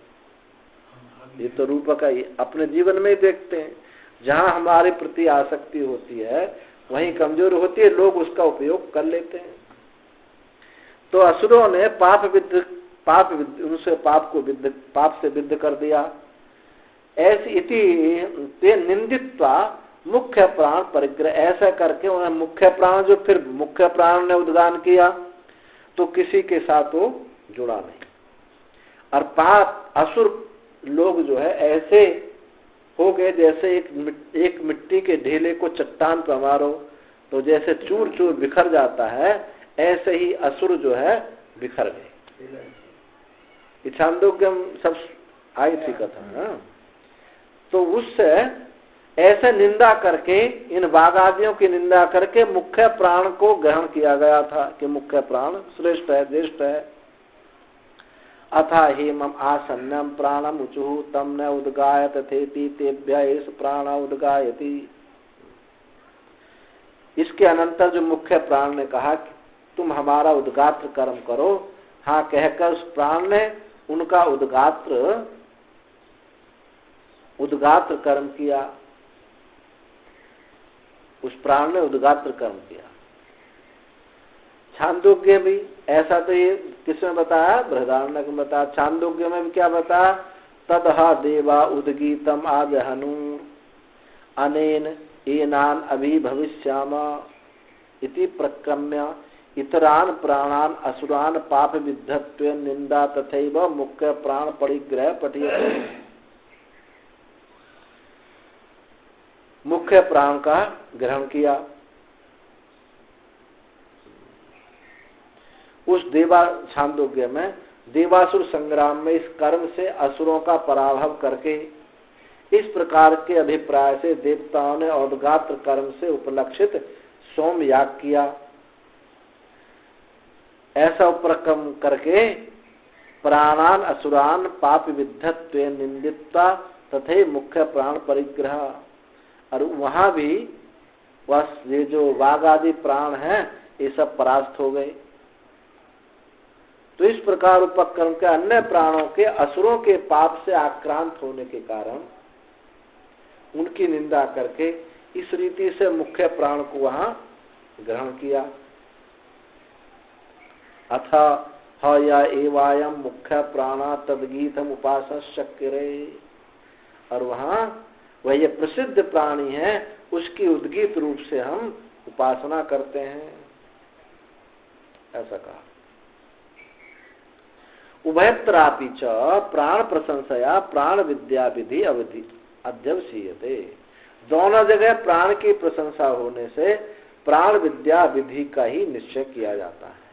ये तो रूप का ही अपने जीवन में ही देखते हैं, जहां हमारे प्रति आसक्ति होती है वहीं कमजोर होती है, लोग उसका उपयोग कर लेते हैं। तो असुरों ने उनसे पाप से विद्ध कर दिया। ऐसी इति निंदित्वा मुख्य प्राण परिग्रह। ऐसा करके उन्हें मुख्य प्राण, जो फिर मुख्य प्राण ने उद्गान किया तो किसी के साथ वो जुड़ा नहीं। और पाप असुर लोग जो है ऐसे हो गए जैसे एक मिट्टी के ढेले को चट्टान पर मारो तो जैसे चूर चूर बिखर जाता है, ऐसे ही असुर जो है बिखर गए। छांदोग्यम सब आई थी कथा। तो उससे ऐसे निंदा करके, इन बागादियों की निंदा करके मुख्य प्राण को ग्रहण किया गया था कि मुख्य प्राण श्रेष्ठ है, ज्येष्ठ है। अथा हेमम आसन्नम प्राणम उचुः तम न उद्गायत थेति तेभ्य एष प्राण उद्गायति। इसके अनंतर जो मुख्य प्राण ने कहा कि तुम हमारा उद्गात्र कर्म करो, हाँ कहकर उस प्राण ने उनका उद्गात्र कर्म किया। उस प्राण ने उद्गात्र कर्म किया। छांदोग्य भी ऐसा, तो ये किसमें बताया? बृहदारण्यक में बताया। छांदोग्य में भी क्या बताया? तदह देवा उद्गीतम आजहनु अनेन एनान अभिभविष्याम इति प्रक्रम्य इतरान प्राणान असुरान पाप विद्धत्व निंदा तथैव मुख्य प्राण परिग्रह पठियते। मुख्य प्राण का ग्रहण किया। उस छांदोग्य में देवासुर संग्राम में इस कर्म से असुरों का पराभव करके इस प्रकार के अभिप्राय से देवताओं ने उद्गात्र कर्म से उपलक्षित सोम याग किया। ऐसा उपक्रम करके प्राणान असुरान पाप विद्धत्व निंदिता तथे मुख्य प्राण परिग्रह, और वहां भी बस ये जो वाघ आदि प्राण हैं ये सब परास्त हो गए। तो इस प्रकार उपक्रम के अन्य प्राणों के असुरों के पाप से आक्रांत होने के कारण उनकी निंदा करके इस रीति से मुख्य प्राण को वहां ग्रहण किया। अथ ह या एवायम मुख्य प्राणा तदगीतम उपासन शक्य। और वहां वह ये प्रसिद्ध प्राणी है, उसकी उद्गीत रूप से हम उपासना करते हैं, ऐसा कहा। उभयत्रापि च प्राण प्रशंसया प्राण विद्या विधि अवधि अध्यवसीयते। दोनों जगह प्राण की प्रशंसा होने से प्राण विद्या विधि का ही निश्चय किया जाता है।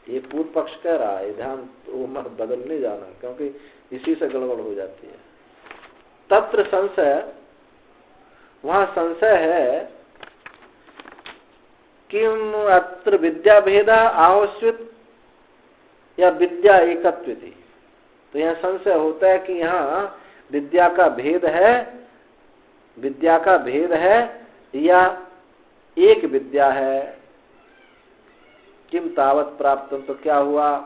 ये पूर्व पक्ष कह रहा है, ध्यान वो मत बदलने जाना, क्योंकि इसी से गड़बड़ हो जाती है। तत्र संशय, वहां संशय है कि अत्र विद्या भेद आवश्यक या विद्या एकत्व थी। तो यहां संशय होता है कि यहाँ विद्या का भेद है या एक विद्या है। किम तावत प्राप्तम, तो क्या हुआ?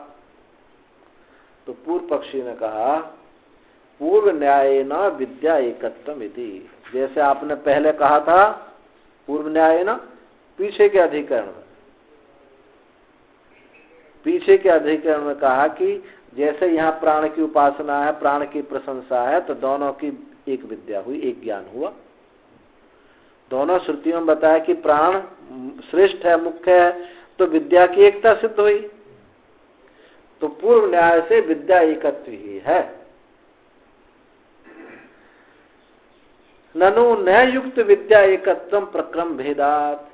तो पूर्व पक्षी ने कहा पूर्व न्याय न विद्या एकत्वम इति। जैसे आपने पहले कहा था पूर्व न्याय न, पीछे के अधिकरण में कहा कि जैसे यहाँ प्राण की उपासना है, प्राण की प्रशंसा है, तो दोनों की एक विद्या हुई, एक ज्ञान हुआ। दोनों श्रुतियों में बताया कि प्राण श्रेष्ठ है, मुख्य है, तो विद्या की एकता सिद्ध हुई। तो पूर्व न्याय से विद्या एकत्व ही है। ननु न युक्त विद्या एकत्वम प्रक्रम भेदात।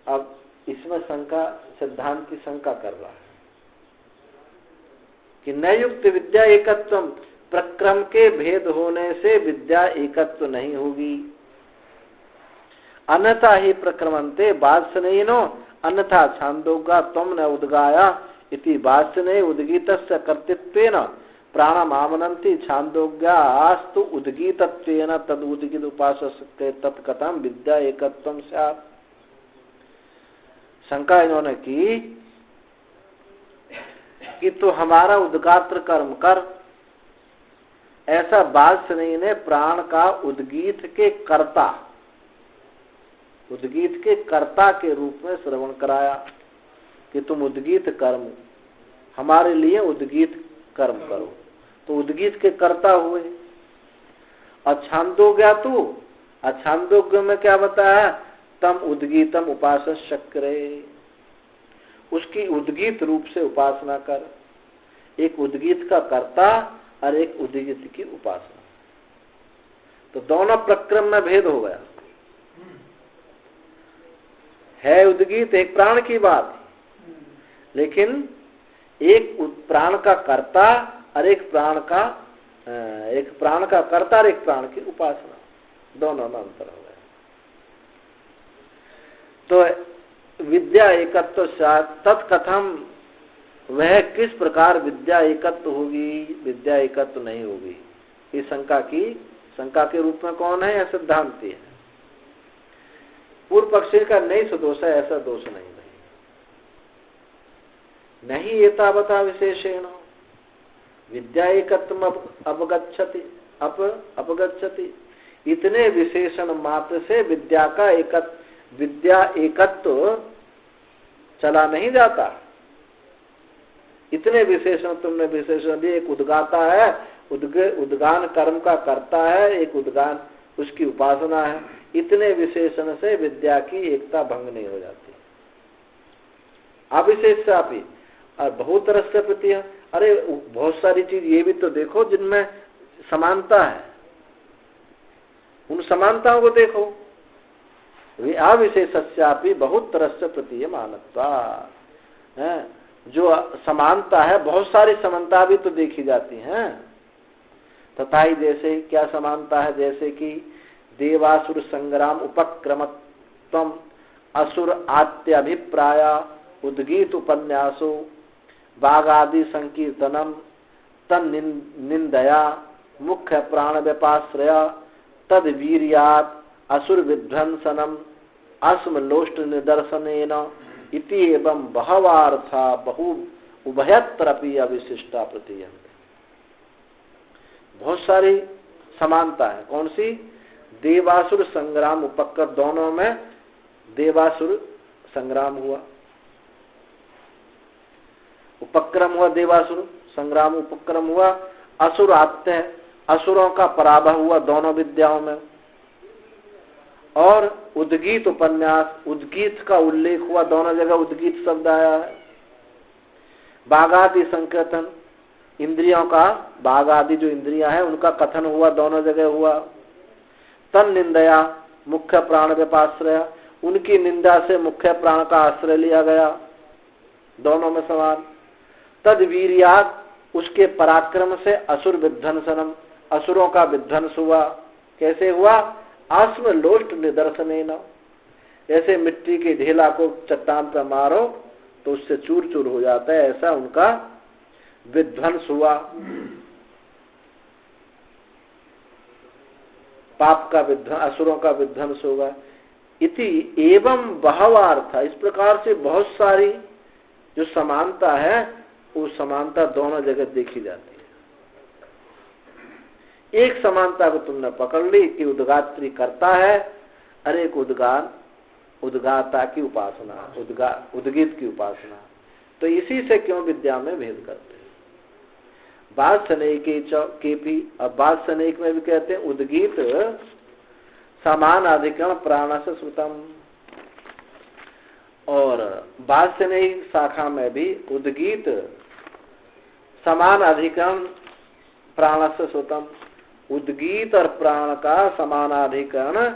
अब इसमें शंका, सिद्धांत की शंका कर रहा है कि न युक्त विद्या एकत्वम, प्रक्रम के भेद होने से विद्या एकत्व नहीं होगी। अन्यथा ही प्रक्रमंते वात्सनेनो अन्यथा छांदोगा त्वम न उद्गाया इति वात्सने उद्गीतस्य कर्तृत्वेन प्राणमामनन्ति छांदोग्यास्तु उद्गीतत्वेन तद उद्गीत उपासस्य तत्कथम विद्या एकत्वम स्यात्। शंका इन्होंने की कि तो हमारा उद्गात्र कर्म कर, ऐसा वात्सनेय ने प्राण का उद्गीत के कर्ता के रूप में श्रवण कराया कि तुम उद्गीत कर्म हमारे लिए उद्गीत कर्म करो। तो उद्गीत के कर्ता हुए। अछांदोग्य में क्या बताया? तम उद्गीतम उपासन शक्रे, उसकी उद्गीत रूप से उपासना कर। एक उद्गीत का कर्ता और एक उद्गीत की उपासना, तो दोनों प्रक्रम में भेद हो गया है। उद्गीत एक प्राण की बात, लेकिन एक प्राण का कर्ता और एक प्राण का कर्ता और एक प्राण की उपासना, दोनों में अंतर हो गया। तो विद्या एकत्व तत्कथम वह किस प्रकार विद्या एकत्व होगी, विद्या एकत्व नहीं होगी। इस शंका के रूप में कौन है? या सिद्धांती है। पूर्व पक्षी का नहीं सदोष है, ऐसा दोष नहीं भाई। नहीं एतावता विशेषेण विद्या एकत्व अपगच्छति। इतने विशेषण मात्र से विद्या एकत्व चला नहीं जाता। इतने विशेषण तुमने विशेषण दिए, एक उद्गाता है, उद्गान कर्म का करता है, एक उद्गान उसकी उपासना है। इतने विशेषण से विद्या की एकता भंग नहीं हो जाती। अविशेषापि और बहुत रस प्रति है। अरे बहुत सारी चीज ये भी तो देखो जिनमें समानता है, उन समानताओं को देखो। वे अविशेषस्यापि बहुत तरस्य प्रतीयमानत्वा है। जो समानता है, बहुत सारी समानता भी तो देखी जाती हैं। तथा ही जैसे क्या समानता है, जैसे कि देवासुर संग्राम उपक्रमत्वम असुर आत्यभिप्राय उद्गीत उपन्यासो बागादि संकीर्तनम तन निंदया मुख्य प्राण व्यपाश्रय तद वीर्यात् असुर विध्वंसनम अस्मलोष्ट निदर्शनेन इति एवं बहवार्था बहु उभयत्रपि अविशिष्टा प्रतीयन्ते। बहुत सारी समानता है। कौन सी? देवासुर संग्राम उपक्रम, दोनों में देवासुर संग्राम हुआ, उपक्रम हुआ, देवासुर संग्राम उपक्रम हुआ। असुर आते हैं, असुरों का पराभव हुआ दोनों विद्याओं में। और उद्गीत उपन्यास, उद्गीत का उल्लेख हुआ, दोनों जगह उद्गीत शब्द आया है। बागादि संकीर्तन, इंद्रियों का, बाघ आदि जो इंद्रियां हैं उनका कथन हुआ, दोनों जगह हुआ। तन निंदया मुख्य प्राण व्यपाश्रय, उनकी निंदा से मुख्य प्राण का आश्रय लिया गया, दोनों में समान। तद वीर्यात्, उसके पराक्रम से असुर विध्वंसनम, असुरों का विध्वंस हुआ। कैसे हुआ? आश्मलोष्ट निदर्शनेन, ऐसे मिट्टी के ढेला को चट्टान पर मारो तो उससे चूर चूर हो जाता है, ऐसा उनका विध्वंस हुआ। पाप का विध्वंस, असुरों का विध्वंस होगा। इति एवं बहवार्थ, इस प्रकार से बहुत सारी जो समानता है, वो समानता दोनों जगह देखी जाती है। एक समानता को तुमने पकड़ ली कि उद्गात्री करता है, अरे एक उद्गाता की उपासना, उद्गीत की उपासना। तो इसी से क्यों विद्या में भेद करते हैं? बाल सनैक के भी, अब बाल सनैक में भी कहते हैं उद्गीत समान अधिकरण प्राण से श्रुतम, और बाल सनैक शाखा में भी उद्गीत समान अधिकरण प्राण से श्रुतम। उद्गीत और प्राण का समानाधिकरण,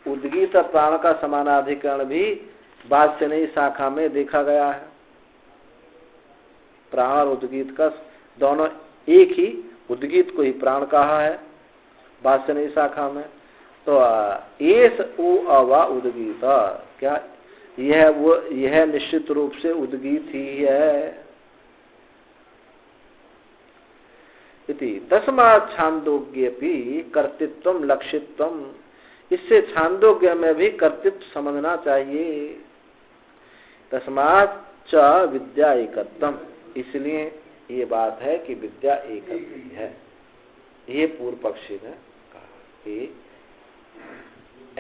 उद्गीत और प्राण का समानाधिकरण भी वात्सनेयी शाखा में देखा गया है। प्राण और उद्गीत का दोनों एक ही, उद्गीत को ही प्राण कहा है वात्सनेयी शाखा में। तो एस उ अवा उद्गीत, क्या यह निश्चित रूप से उद्गीत ही है। तस्मात् छांदोग्य भी कर्तृत्व लक्षित्वम, इससे छांदोग्य में भी कर्तृत्व समझना चाहिए। तस्मात् च विद्या एकत्वम, इसलिए ये बात है कि विद्या एकत्व है। ये पूर्व पक्षी ने कहा कि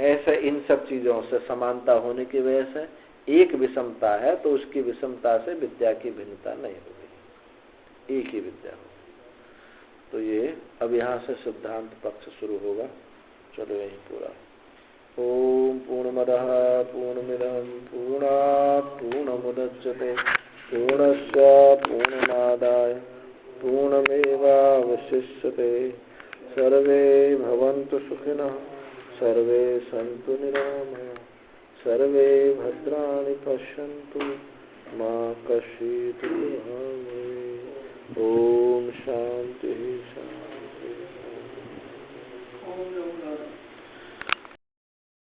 ऐसे इन सब चीजों से समानता होने की वजह से एक विषमता है, तो उसकी विषमता से विद्या की भिन्नता नहीं होगी, एक ही विद्या होगी। तो ये अब यहाँ से सिद्धांत पक्ष शुरू होगा। चलो यही पूरा। ओम पूर्णमदः पूर्णमिदं पूर्णात् पूर्णमुदच्यते पूर्णस्य पूर्णमादाय पूर्णमेवावशिष्यते। सर्वे भवन्तु सुखिनः, सर्वे सन्तु निरामयाः, सर्वे भद्राणि पश्यन्तु मा कश्चित् दुर्भाग्यम्।